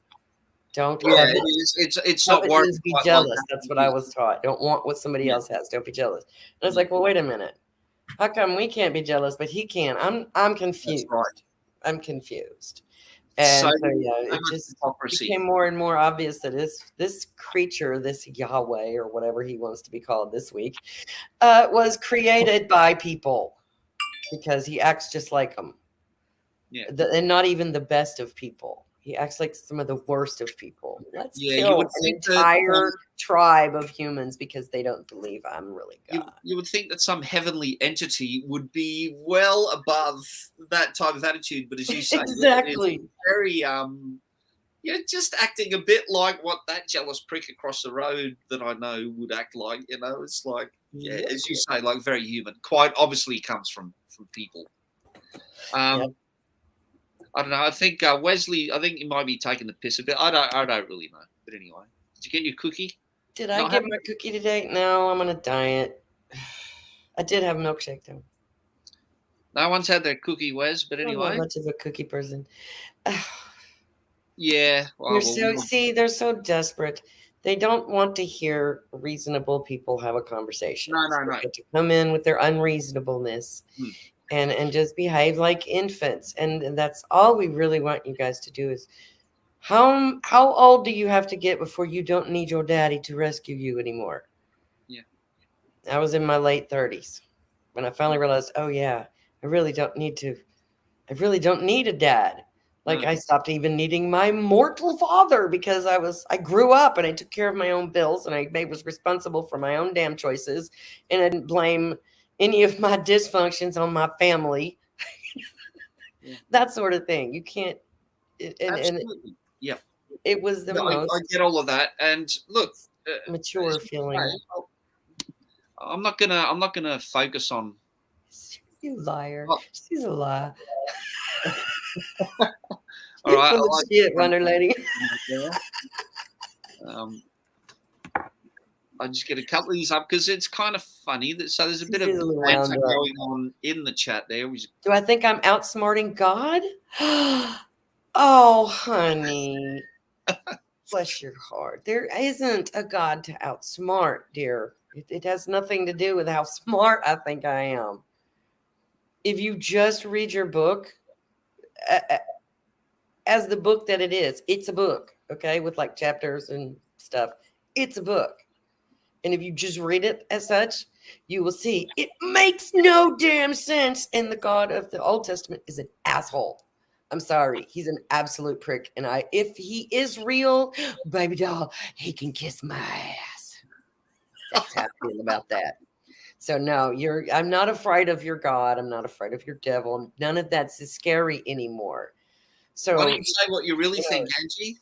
Don't Yeah, covet. it is. It's Covet not working means be quite like jealous. that. That's what I was taught. Don't want what somebody else has. Don't be jealous. And I was like, well, wait a minute. How come we can't be jealous, but he can? I'm confused. That's right. I'm confused. And so yeah, so it much just hypocrisy. became more and more obvious that this creature, this Yahweh or whatever he wants to be called this week, was created by people because he acts just like them. Yeah. And not even the best of people. He acts like some of the worst of people. Let's Yeah, kill you would an think entire tribe of humans because they don't believe I'm really God. You would think that some heavenly entity would be well above that type of attitude, but as you say, Exactly. very just acting a bit like what that jealous prick across the road that I know would act like. It's like, yeah, as you say, like very human. Quite obviously comes from people. I don't know. I think Wesley. I think he might be taking the piss a bit. I don't really know. But anyway, did you get your cookie? Did I get my cookie today? No, I'm on a diet. I did have a milkshake though. No one's had their cookie, Wes. But anyway, I'm not much of a cookie person. Yeah. Well, they're so desperate. They don't want to hear reasonable people have a conversation. No. They get to come in with their unreasonableness. And just behave like infants. And that's all we really want you guys to do is how old do you have to get before you don't need your daddy to rescue you anymore? Yeah. I was in my late 30s when I finally realized, oh yeah, I really don't need a dad. Like I stopped even needing my mortal father because I grew up and I took care of my own bills and I was responsible for my own damn choices and I didn't blame any of my dysfunctions on my family. That sort of thing. You can't. Absolutely. Yeah. It was the most. I get all of that. And look, mature feeling. I'm not gonna focus on. You liar. She's a lie. All right. Shit, Wonder Lady. I just get a couple of these up because it's kind of funny. So there's a bit of banter going on in the chat there. Do I think I'm outsmarting God? Oh, honey. Bless your heart. There isn't a God to outsmart, dear. It has nothing to do with how smart I think I am. If you just read your book as the book that it is, it's a book, okay, with like chapters and stuff. It's a book. And if you just read it as such, you will see it makes no damn sense. And the God of the Old Testament is an asshole. I'm sorry. He's an absolute prick. And if he is real, baby doll, he can kiss my ass. That's how I feel about that. So no, I'm not afraid of your God. I'm not afraid of your devil. None of that's scary anymore. So why don't you say what you really think, Angie?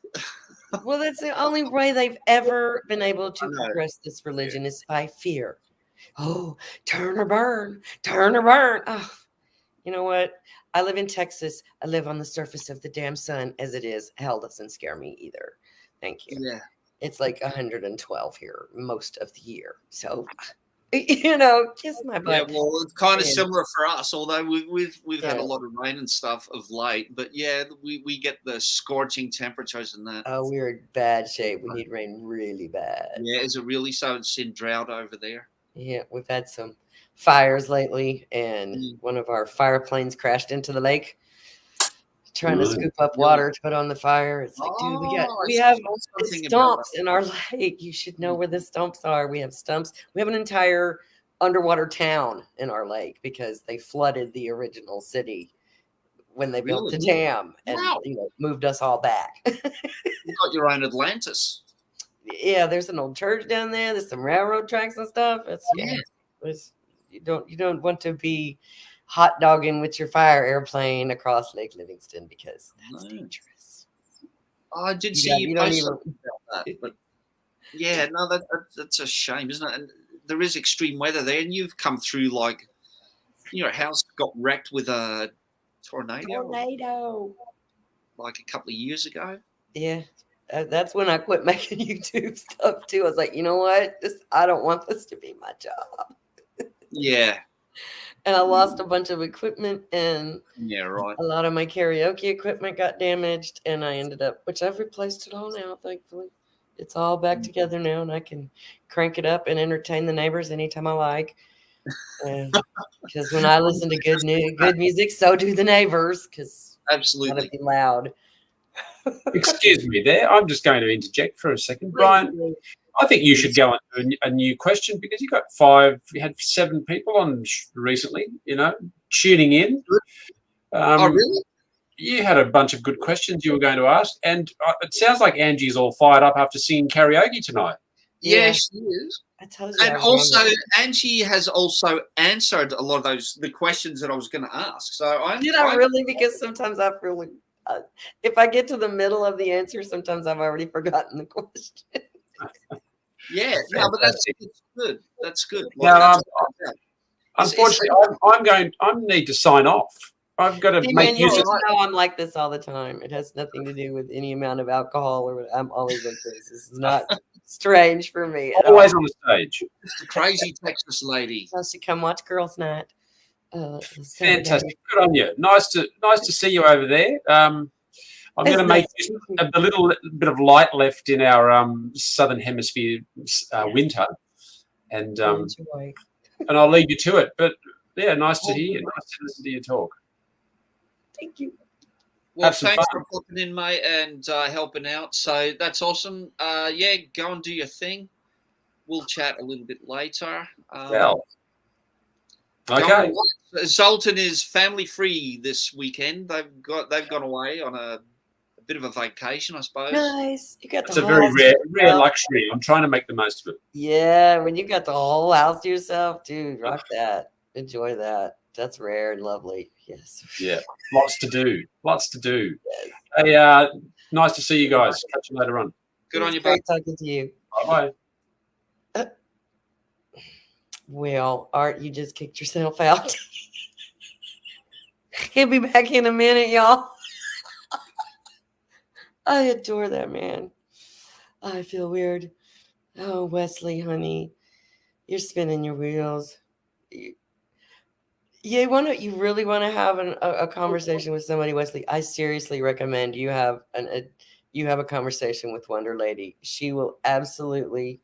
Well, that's the only way they've ever been able to progress this religion is by fear. Oh, turn or burn, turn or burn. Oh, you know what? I live in Texas. I live on the surface of the damn sun as it is. Hell doesn't scare me either. Thank you. Yeah. It's like 112 here most of the year. So, kiss my butt. Yeah, well, it's kind of similar for us, although we've had a lot of rain and stuff of late. But yeah, we get the scorching temperatures and that. Oh, we're in bad shape. We need rain really bad. Yeah, is it really so? It's in drought over there. Yeah, we've had some fires lately, and one of our fire planes crashed into the lake, trying to scoop up water to put on the fire. It's like, dude, we have stumps in our lake. You should know where the stumps are. We have stumps. We have an entire underwater town in our lake because they flooded the original city when they built the dam and moved us all back. You got your own Atlantis. Yeah, there's an old church down there. There's some railroad tracks and stuff. You don't want to be hot dogging with your fire airplane across Lake Livingston because that's dangerous. I did see you post something about that, but yeah, no, that's a shame, isn't it? And there is extreme weather there, and you've come through like your house got wrecked with a tornado like a couple of years ago. Yeah. That's when I quit making YouTube stuff too. I was like, you know what? I don't want this to be my job. Yeah. And I lost a bunch of equipment, and Yeah, right. a lot of my karaoke equipment got damaged, and I ended up, which I've replaced it all now, thankfully. It's all back together now, and I can crank it up and entertain the neighbors anytime I like. Because when I listen to good music, so do the neighbors, because Absolutely. gotta be loud. Excuse me there. I'm just going to interject for a second. Brian, I think you should go into a new question, because you had 7 people on recently, tuning in. Oh, really? You had a bunch of good questions you were going to ask, and it sounds like Angie's all fired up after singing karaoke tonight. Yeah, she is. I told you. And also, Angie has also answered a lot of the questions that I was going to ask. So I really? Because sometimes I feel like if I get to the middle of the answer, sometimes I've already forgotten the question. Yeah, no, but that's good. That's good. Now, unfortunately, I need to sign off. I've got to make use of. I'm like this all the time. It has nothing to do with any amount of alcohol, or I'm always like this. This is not strange for me. Always on the stage. It's the crazy Texas lady. I should come watch Girls' Night. Fantastic. Good on you. Nice to see you over there. I'm going to make use of the little bit of light left in our southern hemisphere winter, and I'll lead you to it. But yeah, nice to hear you. Nice to listen to you talk. Thank you. Well, thanks for popping in, mate, and helping out. So that's awesome. Yeah, go and do your thing. We'll chat a little bit later. Okay. Zoltan is family free this weekend. They've gone away on a bit of a vacation, I suppose. Nice. You got it's a very rare luxury. I'm trying to make the most of it. Yeah, when you got the whole house to yourself, dude, rock that. Enjoy that. That's rare and lovely. Yes. Yeah. Lots to do. Yes. Hey, nice to see you guys. Catch you later on. Good on you, great talking to you. Bye. Well, Art, you just kicked yourself out. He'll be back in a minute, y'all. I adore that man. I feel weird. Oh, Wesley, honey, you're spinning your wheels. You really want to have a conversation with somebody, Wesley? I seriously recommend you have a conversation with Wonder Lady. She will absolutely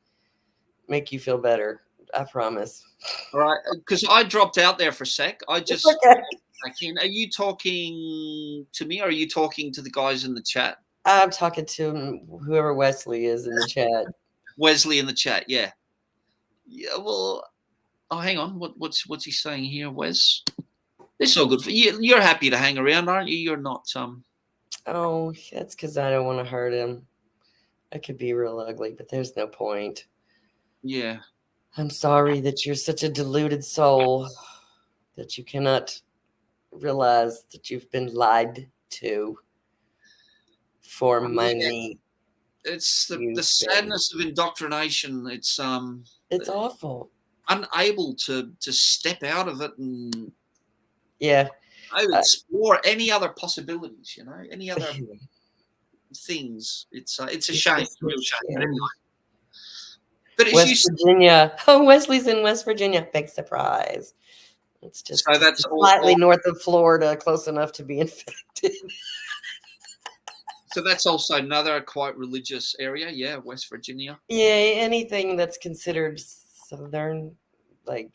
make you feel better. I promise. All right, because I dropped out there for a sec. I just back in. Are you talking to me, or are you talking to the guys in the chat? I'm talking to whoever Wesley is in the chat. Wesley in the chat, yeah. Yeah, well, oh, hang on. What's he saying here, Wes? This is all good for you. You're happy to hang around, aren't you? You're not Oh, that's because I don't want to hurt him. I could be real ugly, but there's no point. Yeah. I'm sorry that you're such a deluded soul that you cannot realize that you've been lied to for money. It's the sadness of indoctrination. It's awful. Unable to step out of it and explore any other possibilities. Any other things. It's a shame. It's a real shame. But anyway. But West Virginia. Oh, Wesley's in West Virginia. Big surprise. It's just slightly north of Florida, close enough to be infected. So that's also another quite religious area, yeah, West Virginia. Yeah, anything that's considered southern, like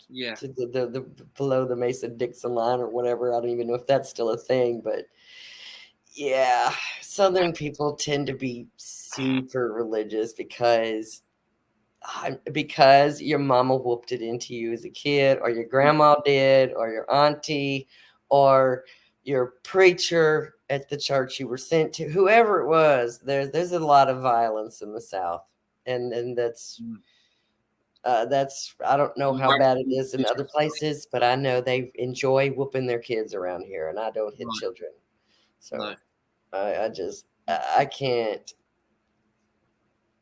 to the below the Mason-Dixon line or whatever. I don't even know if that's still a thing, but yeah, southern people tend to be super religious because your mama whooped it into you as a kid, or your grandma did, or your auntie, or your preacher at the church you were sent to, whoever it was. There's a lot of violence in the South, and that's I don't know how bad it is in other places, but I know they enjoy whooping their kids around here, and I don't hit children, so I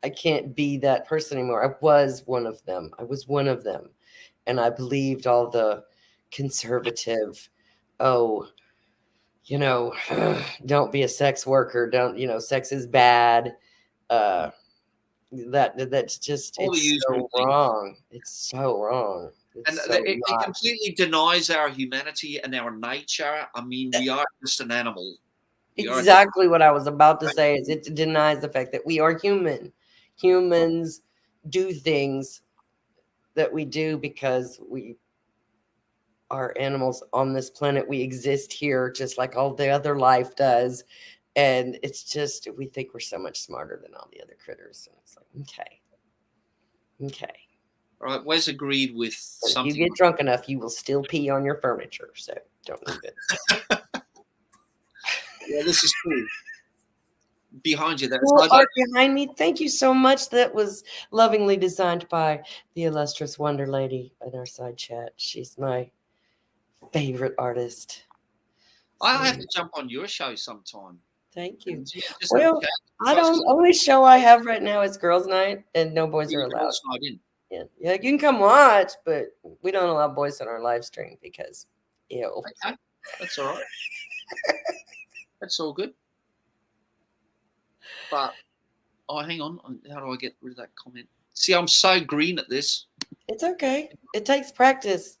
can't be that person anymore. I was one of them, and I believed all the conservative, don't be a sex worker. Don't, sex is bad. That's just, it's so wrong. It's so wrong. And it completely denies our humanity and our nature. I mean, we are just an animal. Exactly what I was about to say is it denies the fact that we are human. Humans do things that we do because we are animals on this planet. We exist here just like all the other life does. And it's just, we think we're so much smarter than all the other critters. And it's like, okay. All right, Wes agreed with something. If you get drunk enough, you will still pee on your furniture. So don't leave it. Yeah, this is true. Behind you, that's art behind me. Thank you so much. That was lovingly designed by the illustrious Wonder Lady in our side chat. She's my favorite artist. I'll have to jump on your show sometime. Thank you. Well, only show I have right now is Girls' Night, and no boys are allowed. Yeah, you can come watch, but we don't allow boys on our live stream because, ew. Okay, that's all right. That's all good. But hang on. How do I get rid of that comment? See, I'm so green at this. It's okay. It takes practice.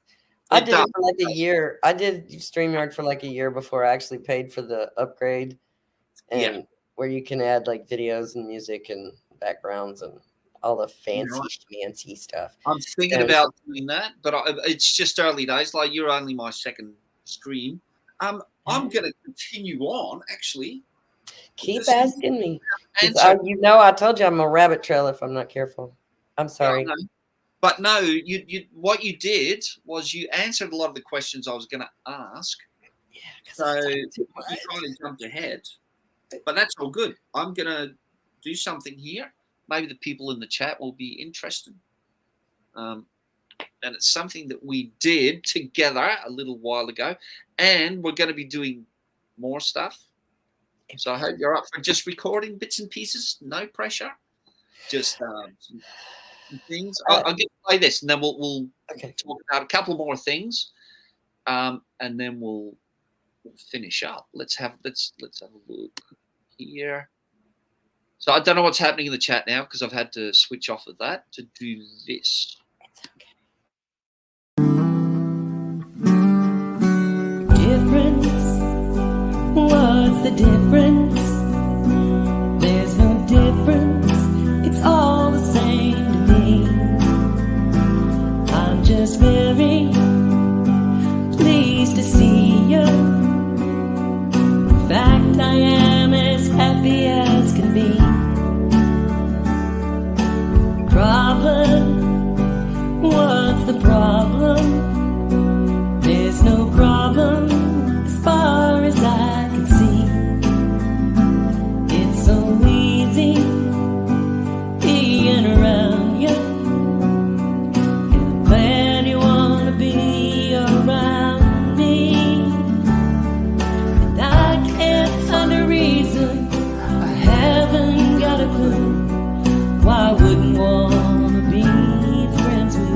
I did it for like a year. I did StreamYard for like a year before I actually paid for the upgrade, and where you can add like videos and music and backgrounds and all the fancy stuff. I'm thinking about doing that, but it's just early days. Like, you're only my second stream. I'm going to continue on, actually. Keep asking me. I told you I'm a rabbit trail if I'm not careful. I'm sorry. Yeah, but no, what you did was you answered a lot of the questions I was going to ask. Yeah, so you kind of jumped ahead. But that's all good. I'm going to do something here. Maybe the people in the chat will be interested. And it's something that we did together a little while ago. And we're going to be doing more stuff. So I hope you're up for just recording bits and pieces. No pressure. Just some things. I'll get to play this, and then we'll talk about a couple more things, and then we'll finish up. Let's have a look here. So I don't know what's happening in the chat now because I've had to switch off of that to do this. What's the difference? There's no difference. It's all the same to me. I'm just very pleased to see you. In fact, I am as happy as can be. Problem? What's the problem? There's no problem as far as I can see. It's so easy being around you. And I'm glad you want to be around me. And I can't find a reason, I haven't got a clue why I wouldn't want to be friends with you.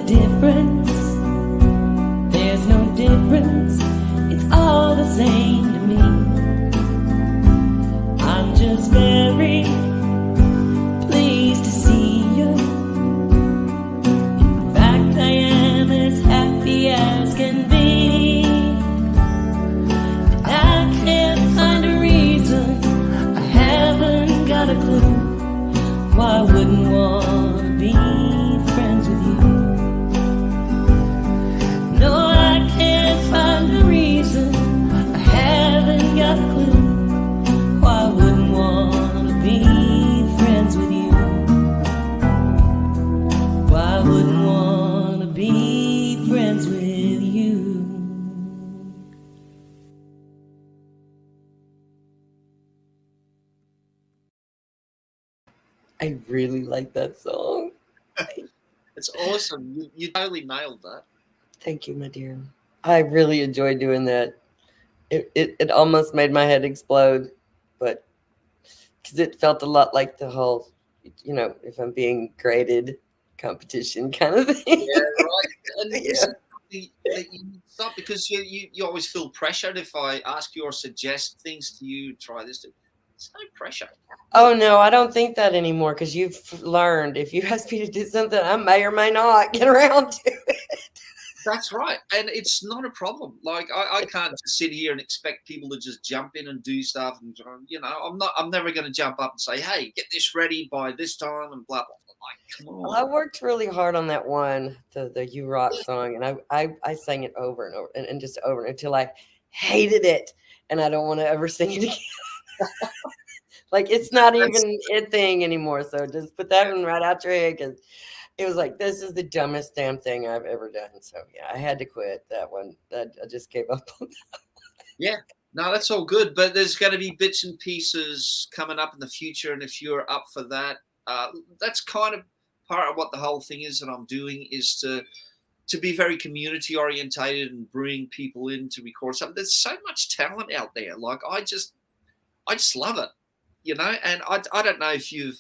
Difference? There's no difference. It's all the same to me. I'm just very pleased to see you. In fact, I am as happy as can be. And I can't find a reason, I haven't got a clue why I wouldn't want to be friends with you. No, I can't find a reason, I haven't got a clue why I wouldn't want to be friends with you. Why I wouldn't want to be friends with you. I really like that song. It's awesome. You totally nailed that. Thank you, my dear. I really enjoyed doing that. It almost made my head explode, but because it felt a lot like the whole, if I'm being graded competition kind of thing. Yeah, right. And that you stop, because you always feel pressured. If I ask you or suggest things to you, try this. It's no pressure. Oh no, I don't think that anymore, because you've learned if you ask me to do something, I may or may not get around to it. That's right, and it's not a problem. Like I can't just sit here and expect people to just jump in and do stuff, and I'm never going to jump up and say, "Hey, get this ready by this time," and blah blah blah. Like, come on. Well, I worked really hard on that one, the "You Rock" song, and I sang it over and over and just over until I hated it, and I don't want to ever sing it again. Like, it's not even a thing anymore. So just put that one right out your head, because it was like, this is the dumbest damn thing I've ever done. So yeah, I had to quit that one. I just gave up on that. Yeah, no, that's all good. But there's going to be bits and pieces coming up in the future, and if you're up for that, that's kind of part of what the whole thing is that I'm doing, is to be very community orientated and bring people in to record something. There's so much talent out there. Like, I just love it. And I don't know if you've,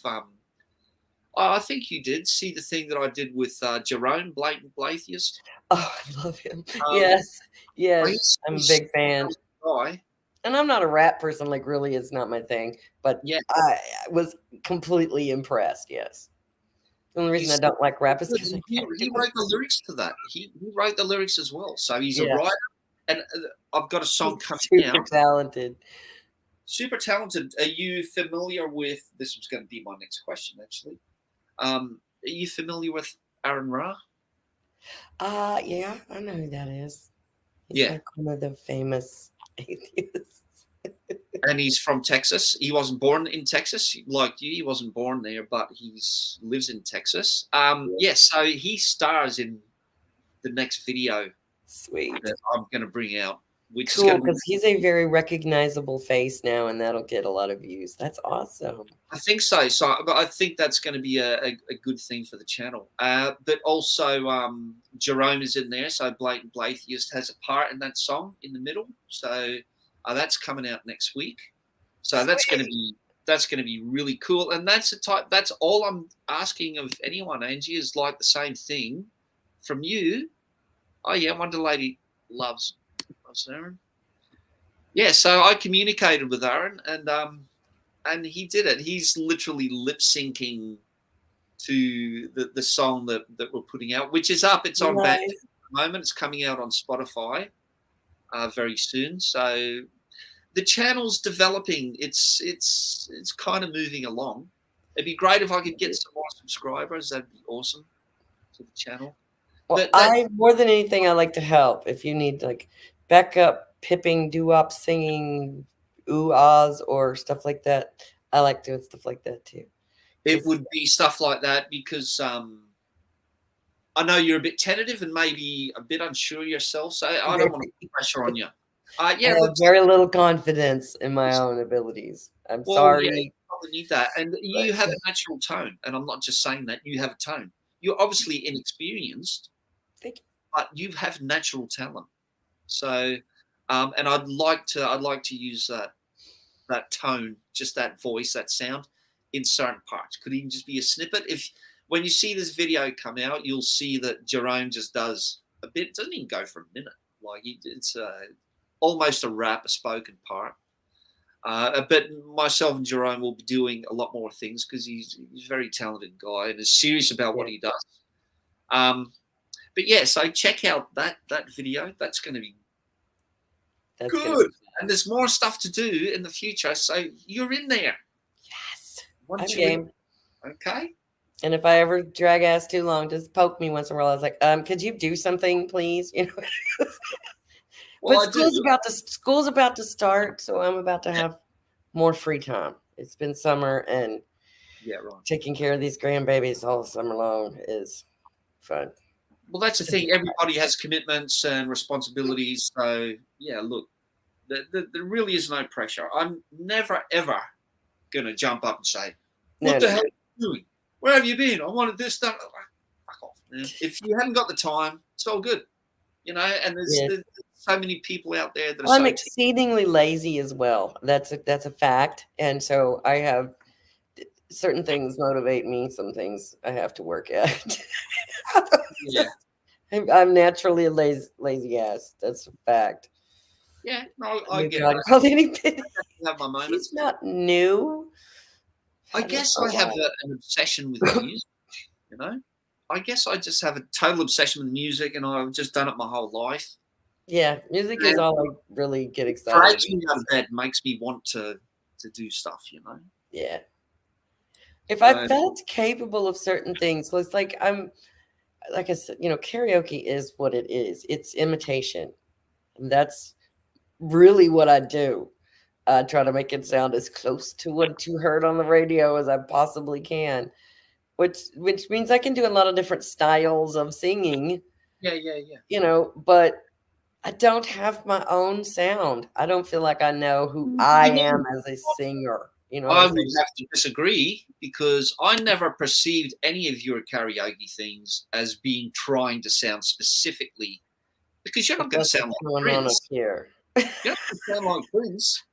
I think you did see the thing that I did with Jerome, Blatant Atheist. Oh, I love him. Yes, I'm a big fan. Guy. And I'm not a rap person, like, really, it's not my thing. But yeah, I was completely impressed, yes. The only reason I don't like rap is because he wrote the lyrics to that. He wrote the lyrics as well. So he's a writer. And I've got a song coming out. Super talented. Super talented. Are you familiar with, this was going to be my next question, actually. Are you familiar with Aaron Ra? Yeah, I know who that is. He's like one of the famous atheists. And he's from Texas. He wasn't born in Texas like you. He wasn't born there, but he lives in Texas. So he stars in the next video. Sweet. That I'm going to bring out. Which cool, because he's a very recognizable face now, and that'll get a lot of views. That's awesome. I think so. But I think that's going to be a good thing for the channel. But also, Jerome is in there, so Blatant Atheist has a part in that song in the middle. So that's coming out next week. So that's going to be really cool. And that's all I'm asking of anyone, Angie, is like the same thing from you. Oh yeah, Wonder Lady loves Aaron. Yeah, so I communicated with Aaron, and he did it. He's literally lip syncing to the song that we're putting out, which is up. It's on back at the moment. It's coming out on Spotify very soon. So the channel's developing. It's kind of moving along. It'd be great if I could get some more subscribers. That'd be awesome to the channel. Well, more than anything, I like to help. If you need like backup, pipping, doo-wop, singing, ooh-ahs, or stuff like that, I like doing stuff like that too. It would be stuff like that because I know you're a bit tentative and maybe a bit unsure yourself, so I don't want to put pressure on you. I have very little confidence in my own abilities. I'm sorry. Yeah, you probably need that. And you have a natural tone, and I'm not just saying that. You have a tone. You're obviously inexperienced, but you have natural talent. So, and I'd like to use that tone, just that voice, that sound, in certain parts. Could even just be a snippet. When you see this video come out, you'll see that Jerome just does a bit. It doesn't even go for a minute. Like it's almost a rap, a spoken part. But myself and Jerome will be doing a lot more things because he's a very talented guy and is serious about what he does. But yeah, so check out that video. That's going to be good. And there's more stuff to do in the future. So you're in there. Yes. I'm game. Okay. And if I ever drag ass too long, just poke me once in a while. I was like, could you do something, please? You know. Well, but school's about to start, so I'm about to have more free time. It's been summer, and taking care of these grandbabies all summer long is fun. Well, that's the thing. Everybody has commitments and responsibilities. So, yeah, look, there really is no pressure. I'm never, ever going to jump up and say, what the hell are you doing? Where have you been? I wanted this done. Fuck off, man. If you haven't got the time, it's all good. You know, and there's so many people out there that I'm exceedingly lazy as well. That's a fact. And so I have certain things motivate me. Some things I have to work at. Yeah. I'm naturally a lazy ass. That's a fact. Yeah, no, I New get God it. called any pity. I have my moments. She's not new. I guess I have an obsession with music, you know? I guess I just have a total obsession with music, and I've just done it my whole life. Yeah, music is all I really get excited about. Breaking out of bed makes me want to do stuff, you know? Yeah. If I felt capable of certain things, so it's like like I said, karaoke is what it is. It's imitation. And that's really what I do. I try to make it sound as close to what you heard on the radio as I possibly can, which means I can do a lot of different styles of singing. Yeah. But I don't have my own sound. I don't feel like I know who I am as a singer. I would have to disagree, because I never perceived any of your karaoke things as being trying to sound specifically, because you're not going to sound like Prince. Here. You're not going to sound like Prince.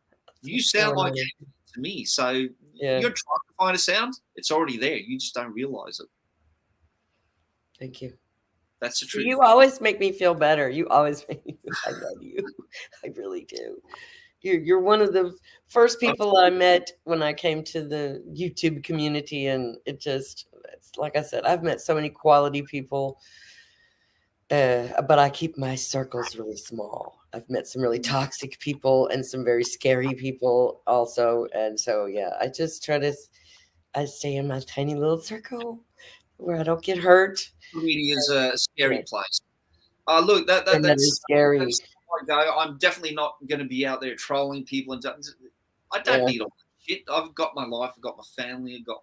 You sound like to me. So you're trying to find a sound. It's already there. You just don't realize it. Thank you. That's the truth. You always make me feel better. You always make me feel, I love you. I really do. You're one of the first people I met when I came to the YouTube community, and it's like I said, I've met so many quality people, but I keep my circles really small. I've met some really toxic people and some very scary people also, and so I just I stay in my tiny little circle where I don't get hurt. Media is a scary place. Look, that's scary. That's I go. I'm definitely not going to be out there trolling people, and I don't need all that shit. I've got my life. I've got my family. I've got,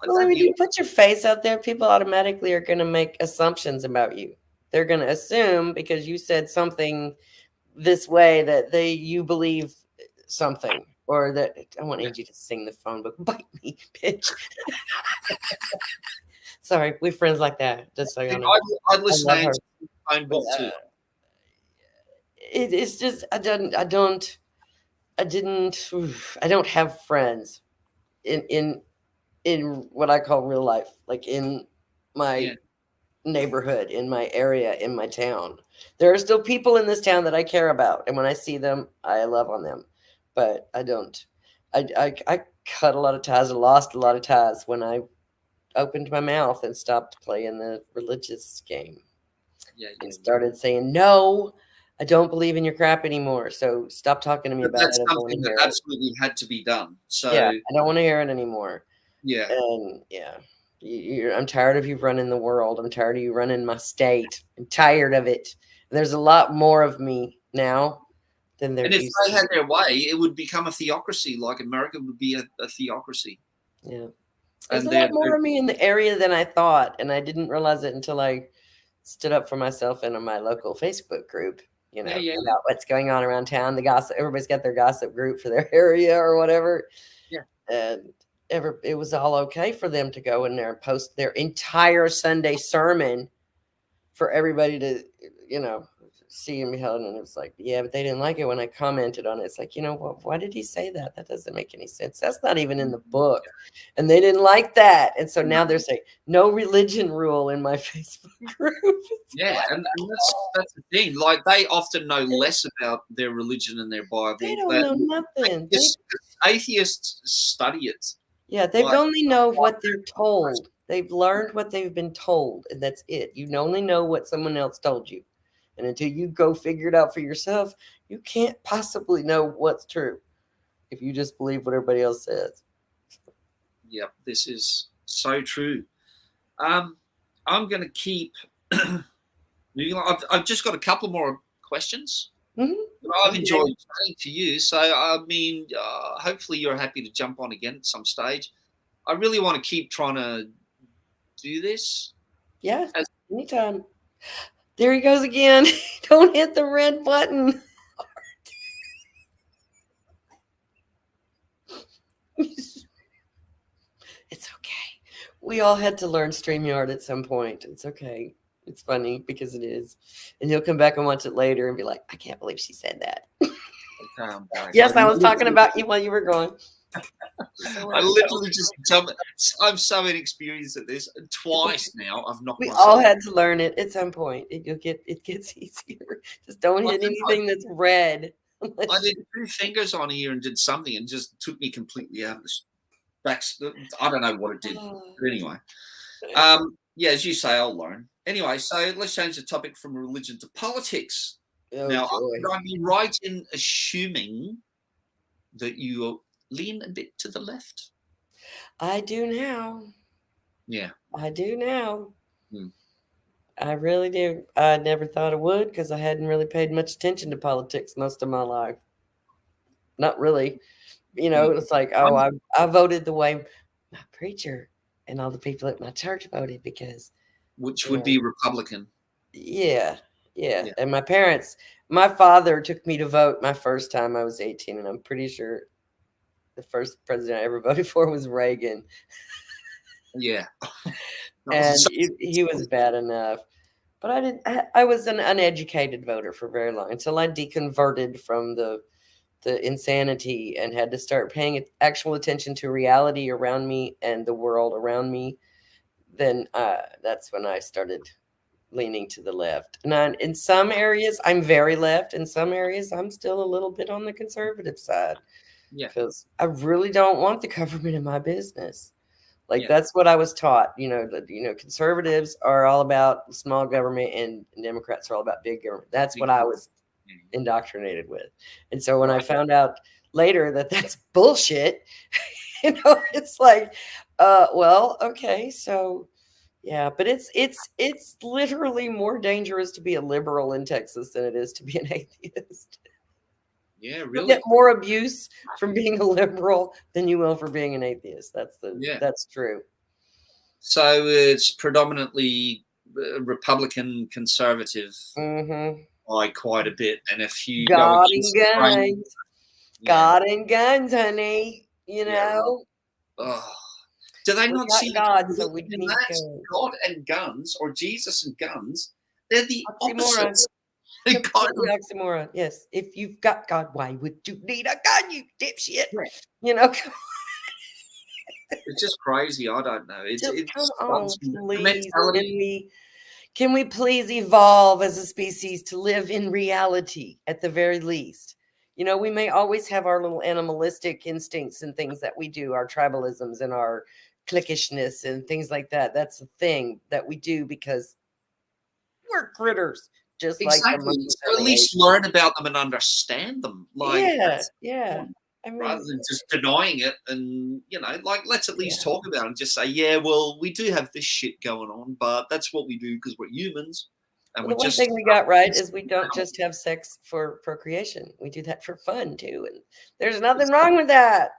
Well, when you put your face out there, people automatically are going to make assumptions about you. They're going to assume because you said something this way that you believe something, or that I want Angie to sing the phone book. Bite me, bitch. Sorry, we're friends like that. Just so you know. I'd listen to phone book too. It's just I don't have friends in what I call real life, like in my neighborhood, in my area, in my town. There are still people in this town that I care about, and when I see them, I love on them. But I don't. I cut a lot of ties. I lost a lot of ties when I opened my mouth and stopped playing the religious game. And started saying, no, I don't believe in your crap anymore. So stop talking to me about it. That's something that absolutely had to be done. So I don't want to hear it anymore. Yeah. And I'm tired of you running the world. I'm tired of you running my state. I'm tired of it. There's a lot more of me now than there used to be. And if they had their way, it would become a theocracy. Like America would be a theocracy. Yeah. There's a lot more of me in the area than I thought. And I didn't realize it until I stood up for myself in my local Facebook group, about what's going on around town. The gossip, everybody's got their gossip group for their area or whatever. Yeah. And it was all okay for them to go in there and post their entire Sunday sermon for everybody to, see and behold. And it was like, but they didn't like it when I commented on it. It's like, why did he say that? That doesn't make any sense. That's not even in the book. And they didn't like that. And so now they're saying no religion rule in my Facebook group. Yeah. And that's the thing. Like, they often know less about their religion and their Bible. They don't know nothing. Atheists study it. Yeah. They've only know what they're told. They've learned what they've been told. And that's it. You only know what someone else told you. And until you go figure it out for yourself, you can't possibly know what's true if you just believe what everybody else says. Yep, this is so true. I'm going to keep moving on. I've just got a couple more questions. Mm-hmm. I've enjoyed chatting to you. So, hopefully you're happy to jump on again at some stage. I really want to keep trying to do this. Yeah, anytime. There he goes again. Don't hit the red button. It's okay. We all had to learn StreamYard at some point. It's okay. It's funny because it is. And he'll come back and watch it later and be like, I can't believe she said that. Yes, I was talking about you while you were gone. I literally just jump. I'm so inexperienced at this. Twice now, I've knocked We myself. all had to learn it at some point. It gets easier. Just don't hit anything that's red. I did 2 fingers on here and did something and just took me completely out of the back. I don't know what it did. But anyway. Yeah, as you say, I'll learn. Anyway, so let's change the topic from religion to politics. Now, would I be right in assuming that you lean a bit to the left? I do now. Yeah. I do now. I really do. I never thought I would because I hadn't really paid much attention to politics most of my life. Not really. You know, it's like, oh, I voted the way my preacher and all the people at my church voted because. Which would be Republican. Yeah. And my father took me to vote my first time I was 18, and I'm pretty sure the first president I ever voted for was Reagan. Yeah. And he was bad enough. But I was an uneducated voter for very long until I deconverted from the insanity and had to start paying actual attention to reality around me and the world around me. Then that's when I started leaning to the left. And in some areas, I'm very left. In some areas, I'm still a little bit on the conservative side. Yeah. Because I really don't want the government in my business. Like that's what I was taught. You know, conservatives are all about small government and Democrats are all about big government. That's what I was indoctrinated with. And so when I found out later that that's bullshit, you know, it's like, well, okay, so yeah, but it's literally more dangerous to be a liberal in Texas than it is to be an atheist. Yeah, really. You'll get more abuse from being a liberal than you will for being an atheist. That's true. So it's predominantly Republican conservative by quite a bit. And if you God and guns, honey, you know. Do they not see God? So we need God and guns, or Jesus and guns? They're the opposites. Oxymoron. Yes. If you've got God, why would you need a gun, you dipshit? You know. It's just crazy. I don't know. Come on, please. Can we please evolve as a species to live in reality at the very least? You know, we may always have our little animalistic instincts and things that we do, our tribalisms and our cliquishness and things like that. That's the thing that we do because we're critters. Just exactly. Like so at least learn about them and understand them. Like, yeah. I mean, rather than just denying it, and you know, like let's at least talk about it and just say, yeah, well, we do have this shit going on, but that's what we do because we're humans. And the one thing we got right is we don't just have sex for procreation. We do that for fun too, and there's nothing wrong with that.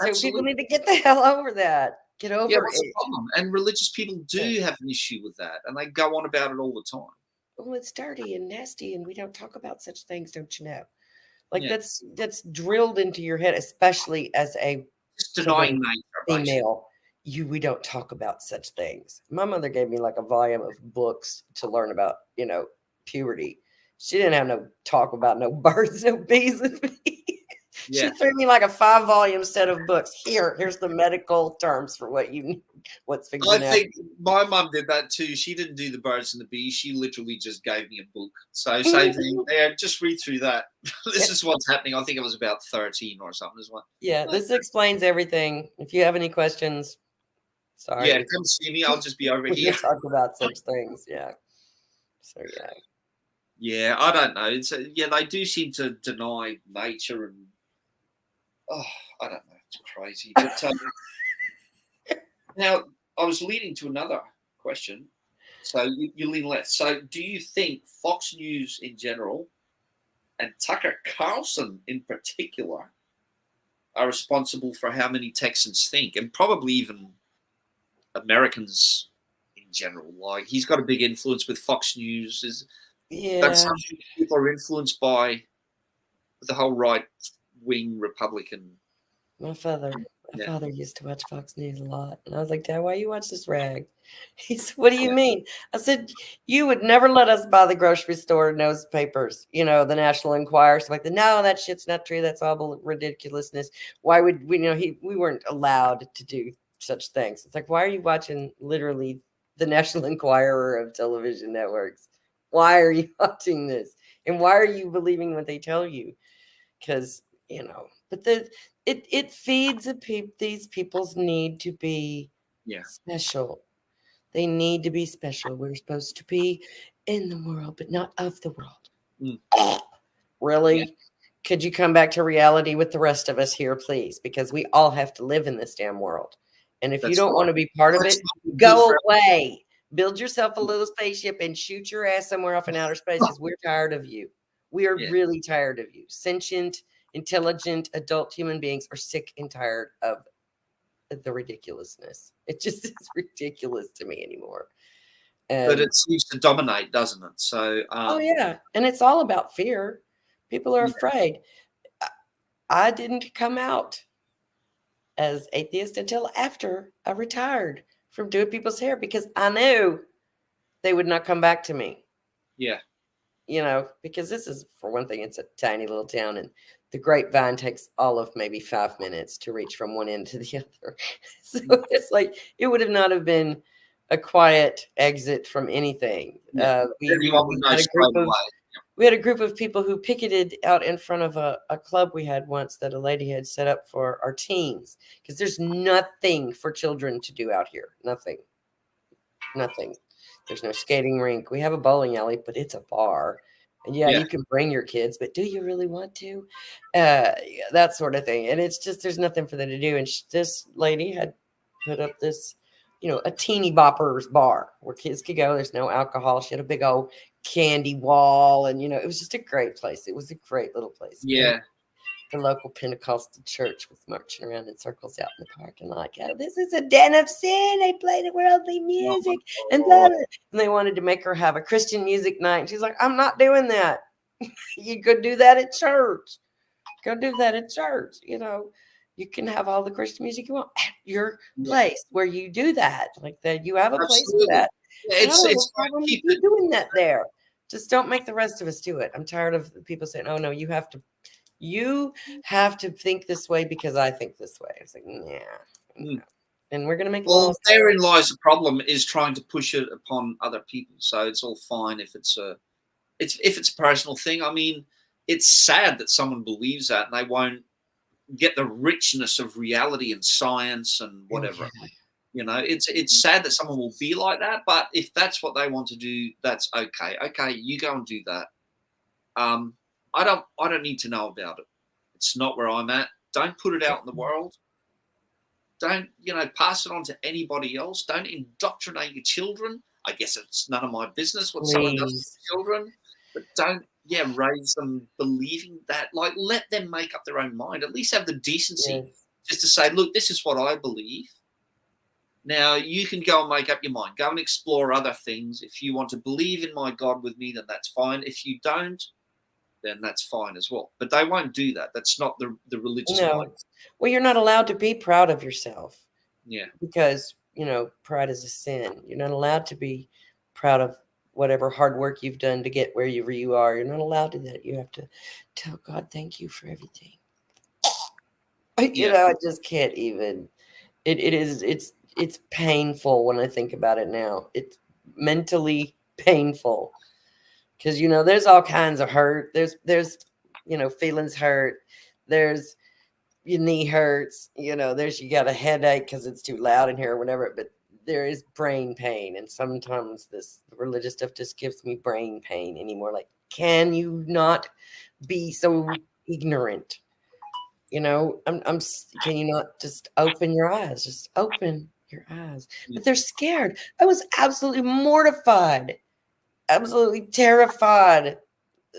So people need to get the hell over that. Get over it. What's the problem? And religious people do have an issue with that, and they go on about it all the time. Well, it's dirty and nasty, and we don't talk about such things, don't you know? Like that's drilled into your head, especially as a denying female. We don't talk about such things. My mother gave me like a volume of books to learn about, you know, puberty. She didn't have no talk about no birds, no bees with me. She threw me like a 5-volume set of books. Here's the medical terms for what you need. What's fixing I think my mum did that too. She didn't do the birds and the bees. She literally just gave me a book. So same thing there. Just read through that. This is what's happening. I think it was about 13 or something as well. Yeah, this explains everything. If you have any questions, sorry. Yeah, come see me. I'll just be over here. Talk about such things. Yeah. So yeah. Yeah, I don't know. It's they do seem to deny nature and I don't know. It's crazy. But now I was leading to another question. So you lean left. So do you think Fox News in general and Tucker Carlson in particular are responsible for how many Texans think, and probably even Americans in general? Like he's got a big influence with Fox News. That's something people are influenced by the whole right-wing Republican My father used to watch Fox News a lot. And I was like, Dad, why you watch this rag? He said, what do you mean? I said, you would never let us buy the grocery store newspapers, the National Enquirer, stuff like that. No, that shit's not true. That's all ridiculousness. Why would we, we weren't allowed to do such things. It's like, why are you watching literally the National Enquirer of television networks? Why are you watching this? And why are you believing what they tell you? Because, but it feeds these people's need to be special. They need to be special. We're supposed to be in the world, but not of the world. Really? Yeah. Could you come back to reality with the rest of us here, please? Because we all have to live in this damn world. And if you don't want to be part of it, go away. Build yourself a little spaceship and shoot your ass somewhere off in outer space, because we're tired of you. We are really tired of you. Sentient, intelligent, adult human beings are sick and tired of the ridiculousness. It just is ridiculous to me anymore. But it seems to dominate, doesn't it? So oh yeah, and it's all about fear. People are afraid. I didn't come out as atheist until after I retired from doing people's hair, because I knew they would not come back to me. Yeah. Because this is, for one thing, it's a tiny little town, and the grapevine takes all of maybe 5 minutes to reach from one end to the other. So it's like, it would have not have been a quiet exit from anything. We had a group of people who picketed out in front of a club we had once that a lady had set up for our teens, because there's nothing for children to do out here. Nothing. There's no skating rink. We have a bowling alley, but it's a bar. And you can bring your kids, but do you really want to? That sort of thing. And it's just, there's nothing for them to do. And this lady had put up this, a teeny boppers bar where kids could go. There's no alcohol. She had a big old candy wall. And, it was just a great place. It was a great little place. Yeah. The local Pentecostal church was marching around in circles out in the parking lot. Oh, this is a den of sin. They play the worldly music. And they wanted to make her have a Christian music night. And she's like, I'm not doing that. You could do that at church. Go do that at church. You can have all the Christian music you want at your place where you do that. Like that, you have a place for that. Yeah, it's keep doing that there. Just don't make the rest of us do it. I'm tired of people saying, oh no, you have to think this way because I think this way. It's like, nah. And we're going to make laws. Therein lies the problem, is trying to push it upon other people. So it's all fine if it's a personal thing. I mean, it's sad that someone believes that and they won't get the richness of reality and science and whatever. It's sad that someone will be like that. But if that's what they want to do, that's okay. Okay, you go and do that. I don't need to know about it. It's not where I'm at. Don't put it out in the world. Don't, pass it on to anybody else. Don't indoctrinate your children. I guess it's none of my business what someone does with children, but don't, raise them believing that. Like, let them make up their own mind. At least have the decency just to say, look, this is what I believe. Now, you can go and make up your mind. Go and explore other things. If you want to believe in my God with me, then that's fine. If you don't, then that's fine as well. But they won't do that. That's not the religious mind. Well, you're not allowed to be proud of yourself. Yeah. Because, pride is a sin. You're not allowed to be proud of whatever hard work you've done to get wherever you are. You're not allowed to do that. You have to tell God, thank you for everything. I just can't even. It's painful when I think about it now. It's mentally painful. Because, there's all kinds of hurt. There's feelings hurt. There's your knee hurts. There's you got a headache because it's too loud in here or whatever. But there is brain pain. And sometimes this religious stuff just gives me brain pain anymore. Like, can you not be so ignorant? Can you not just open your eyes? Just open your eyes. But they're scared. I was absolutely mortified. Absolutely terrified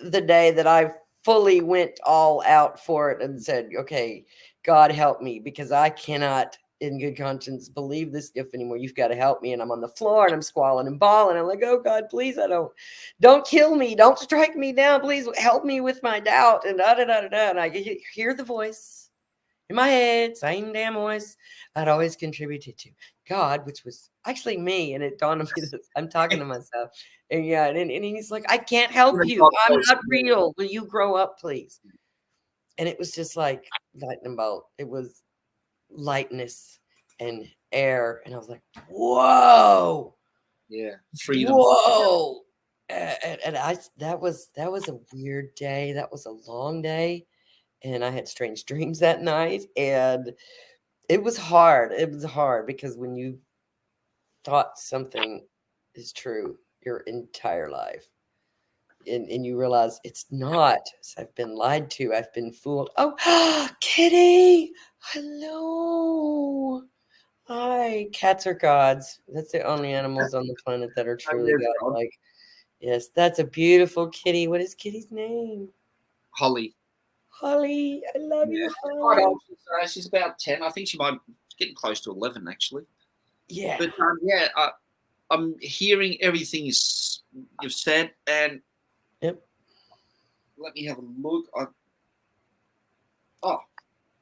the day that I fully went all out for it and said, okay, God help me, because I cannot in good conscience believe this stuff anymore. You've got to help me. And I'm on the floor and I'm squalling and bawling. I'm like, oh God, please, don't kill me. Don't strike me down. Please help me with my doubt. And da-da-da-da-da. And I hear the voice in my head, same damn voice I'd always contributed to. God, which was actually me, and it dawned on me that I'm talking to myself. And yeah, and he's like, I can't help you. I'm not real. Will you grow up, please? And it was just like lightning bolt. It was lightness and air. And I was like, whoa. Yeah. Freedom. Whoa. And that was a weird day. That was a long day. And I had strange dreams that night. And it was hard. It was hard because when you thought something is true your entire life, and you realize it's not. So I've been lied to. I've been fooled. Oh, Kitty. Hello. Hi. Cats are gods. That's the only animals on the planet that are truly godlike. Yes, that's a beautiful kitty. What is Kitty's name? Holly. Holly. I love you, Holly. She's about 10. I think she might be getting close to 11, actually. Yeah. But I'm hearing everything you've said, and yep. Let me have a look.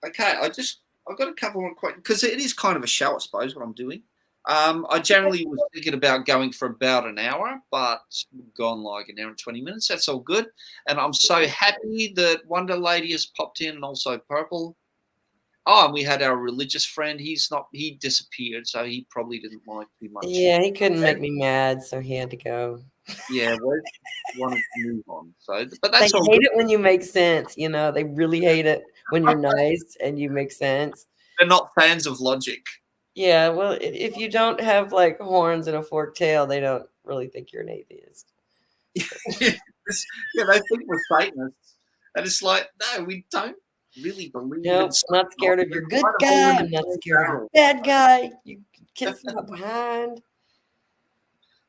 Okay. I've got a couple more questions because it is kind of a show, I suppose, what I'm doing. I generally was thinking about going for about an hour, but we've gone like an hour and 20 minutes. That's all good. And I'm so happy that Wonder Lady has popped in, and also Purple. Oh, and we had our religious friend. He disappeared, so he probably didn't like too much. Yeah, he couldn't make me mad, so he had to go. Yeah, we wanted to move on. So, but that's they all hate good. it when you make sense. You know, they really hate it when you're nice and you make sense. They're not fans of logic. Yeah, well, if you don't have like horns and a forked tail, they don't really think you're an atheist. Yeah, they think we're Satanists, and it's like, no, we don't really believe. No, I'm not scared of your good guy. I'm not scared of your bad guy. You kiss from behind.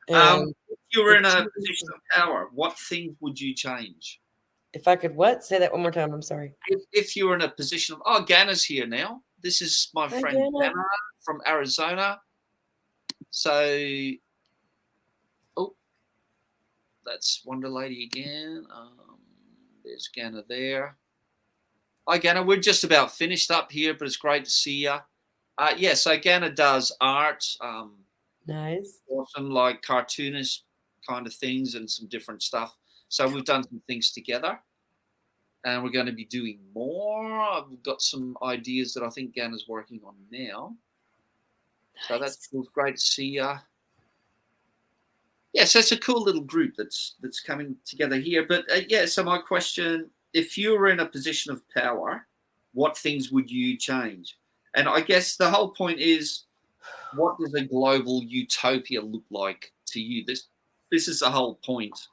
If you were in a position of power, what things would you change? If I could what? Say that one more time. I'm sorry. If you were in a position of, Ganna's here now. This is my friend Ganna from Arizona. So, that's Wonder Lady again. There's Ganna there. Hi, Ganna. We're just about finished up here, but it's great to see you. So Ganna does art. Nice. Awesome, like cartoonist kind of things and some different stuff. So we've done some things together, and we're going to be doing more. I've got some ideas that I think Ganna's working on now. Nice. So that's great to see you. Yeah, so it's a cool little group that's coming together here. But so my question, if you were in a position of power, what things would you change? And I guess the whole point is, what does a global utopia look like to you? This is the whole point.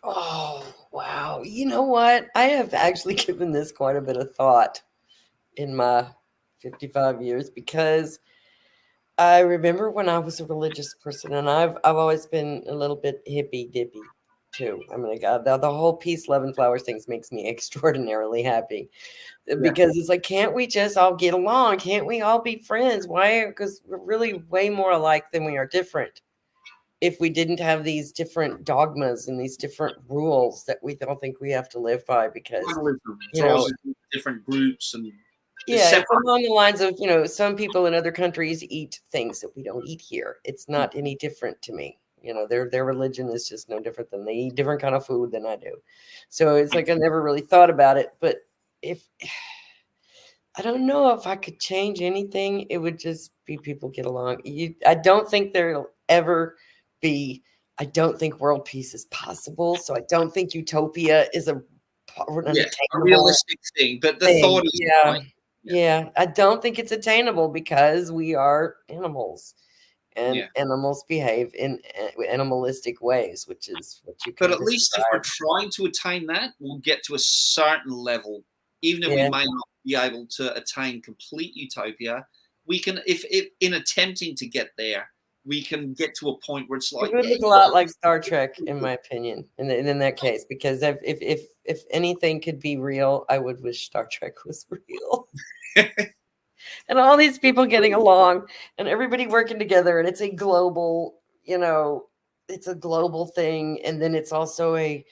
Oh, wow. You know what? I have actually given this quite a bit of thought in my 55 years, because I remember when I was a religious person, and I've always been a little bit hippy dippy too. I mean, the whole peace, love, and flowers things makes me extraordinarily happy, because it's like, can't we just all get along? Can't we all be friends? Why? Because we're really way more alike than we are different. If we didn't have these different dogmas and these different rules that we don't think we have to live by, because different groups and it's along the lines of, some people in other countries eat things that we don't eat here. It's not any different to me. Their religion is just no different than they eat different kind of food than I do. So it's like I never really thought about it. But I don't know if I could change anything, it would just be people get along. I don't think there'll ever be. I don't think world peace is possible. So I don't think utopia is a realistic thing. But the thought is Yeah, I don't think it's attainable, because we are animals, and animals behave in animalistic ways, which is what you can. But at least if we're trying to attain that, we'll get to a certain level, even if we may not be able to attain complete utopia. We can, if in attempting to get there, we can get to a point where it's like, it would look a lot like Star Trek, in my opinion, in that case, because if anything could be real, I would wish Star Trek was real. And all these people getting along and everybody working together, and it's a global, it's a global thing. And then it's also the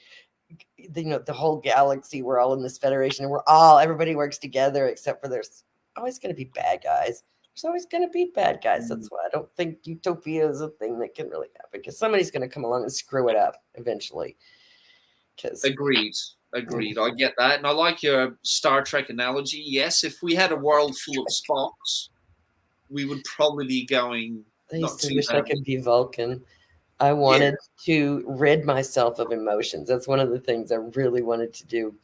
whole galaxy, we're all in this federation, and everybody works together, except for there's always going to be bad guys. There's always going to be bad guys. That's why I don't think utopia is a thing that can really happen, because somebody's going to come along and screw it up eventually. Agreed. I get that. And I like your Star Trek analogy. Yes, if we had a world full of Spocks, we would probably be going. I used to wish I could be Vulcan. I wanted to rid myself of emotions. That's one of the things I really wanted to do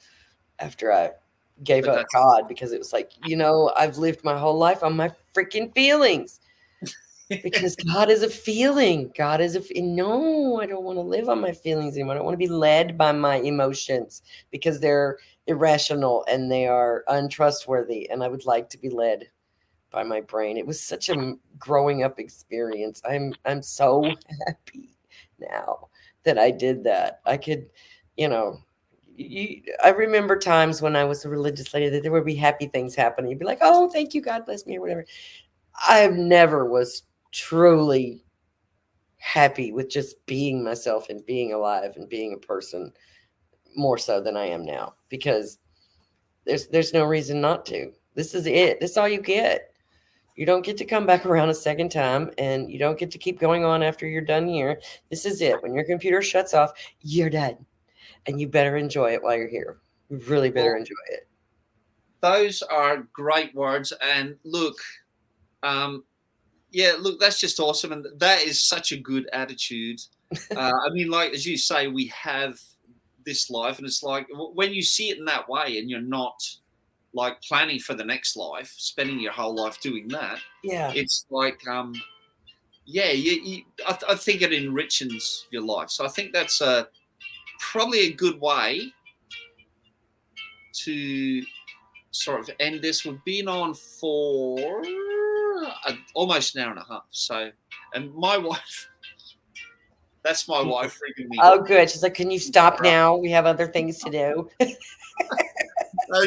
after I gave up God, because it was like, I've lived my whole life on my freaking feelings. Because God is a feeling. No, I don't want to live on my feelings anymore. I don't want to be led by my emotions, because they're irrational and they are untrustworthy. And I would like to be led by my brain. It was such a growing up experience. I'm so happy now that I did that. I could, I remember times when I was a religious lady that there would be happy things happening. You'd be like, oh, thank you, God bless me, or whatever. I never was truly happy with just being myself and being alive and being a person, more so than I am now, because there's no reason not to. This is it. This is all you get. You don't get to come back around a second time, and you don't get to keep going on after you're done here. This is it. When your computer shuts off, you're done. And you better enjoy it while you're here. You really better enjoy it. Those are great words. And look, that's just awesome. And that is such a good attitude. I mean, like, as you say, we have this life, and it's like when you see it in that way and you're not like planning for the next life, spending your whole life doing that. Yeah. It's like, I think it enriches your life. So I think that's probably a good way to sort of end this. We've been on for almost an hour and a half. So, and my wife, that's my wife freaking me. Oh, good. She's like, can you stop now? We have other things to do. No,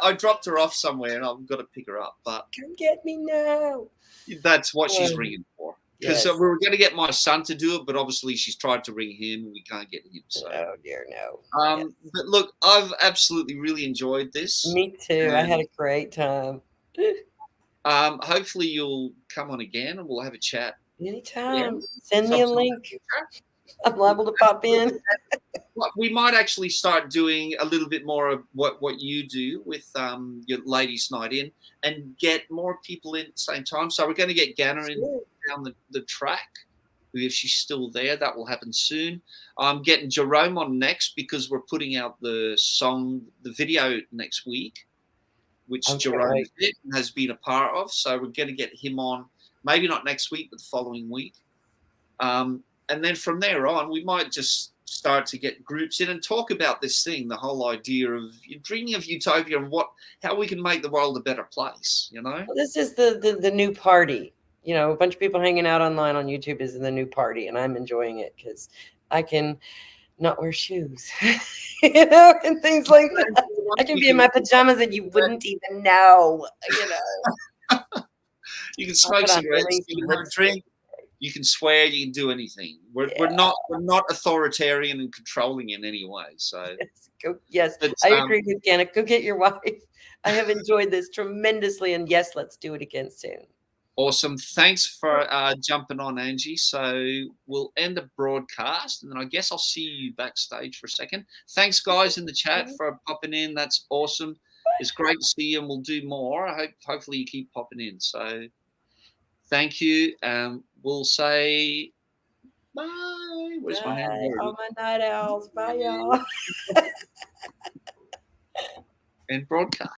I dropped her off somewhere, and I've got to pick her up. But come get me now. That's what she's ringing for. Because we were going to get my son to do it, but obviously she's tried to ring him, and we can't get him. So. Oh dear, no. But look, I've absolutely really enjoyed this. Me too. I had a great time. Hopefully you'll come on again, and we'll have a chat. Anytime. Send me a link. I'm liable to pop in. We might actually start doing a little bit more of what you do with your ladies' night in, and get more people in at the same time. So we're going to get Ganna in down the track. If she's still there, that will happen soon. I'm getting Jerome on next, because we're putting out the video next week, which Jerome has been a part of. So we're going to get him on, maybe not next week, but the following week. And then from there on, we might just start to get groups in and talk about this thing, the whole idea of dreaming of utopia and how we can make the world a better place, Well, this is the new party. A bunch of people hanging out online on YouTube is the new party, and I'm enjoying it because I can not wear shoes, and things like that. I can be in my pajamas and you wouldn't even know, You can smoke cigarettes, you can have a drink. You can swear, you can do anything. We're not authoritarian and controlling in any way. So I agree with Ganna. Go get your wife. I have enjoyed this tremendously, and yes, let's do it again soon. Awesome. Thanks for jumping on, Angie. So we'll end the broadcast, and then I guess I'll see you backstage for a second. Thanks, guys, in the chat for popping in. That's awesome. It's great to see you, and we'll do more. Hopefully you keep popping in. So thank you. We'll say bye. Where's my hand? All my night owls. Bye, y'all. And broadcast.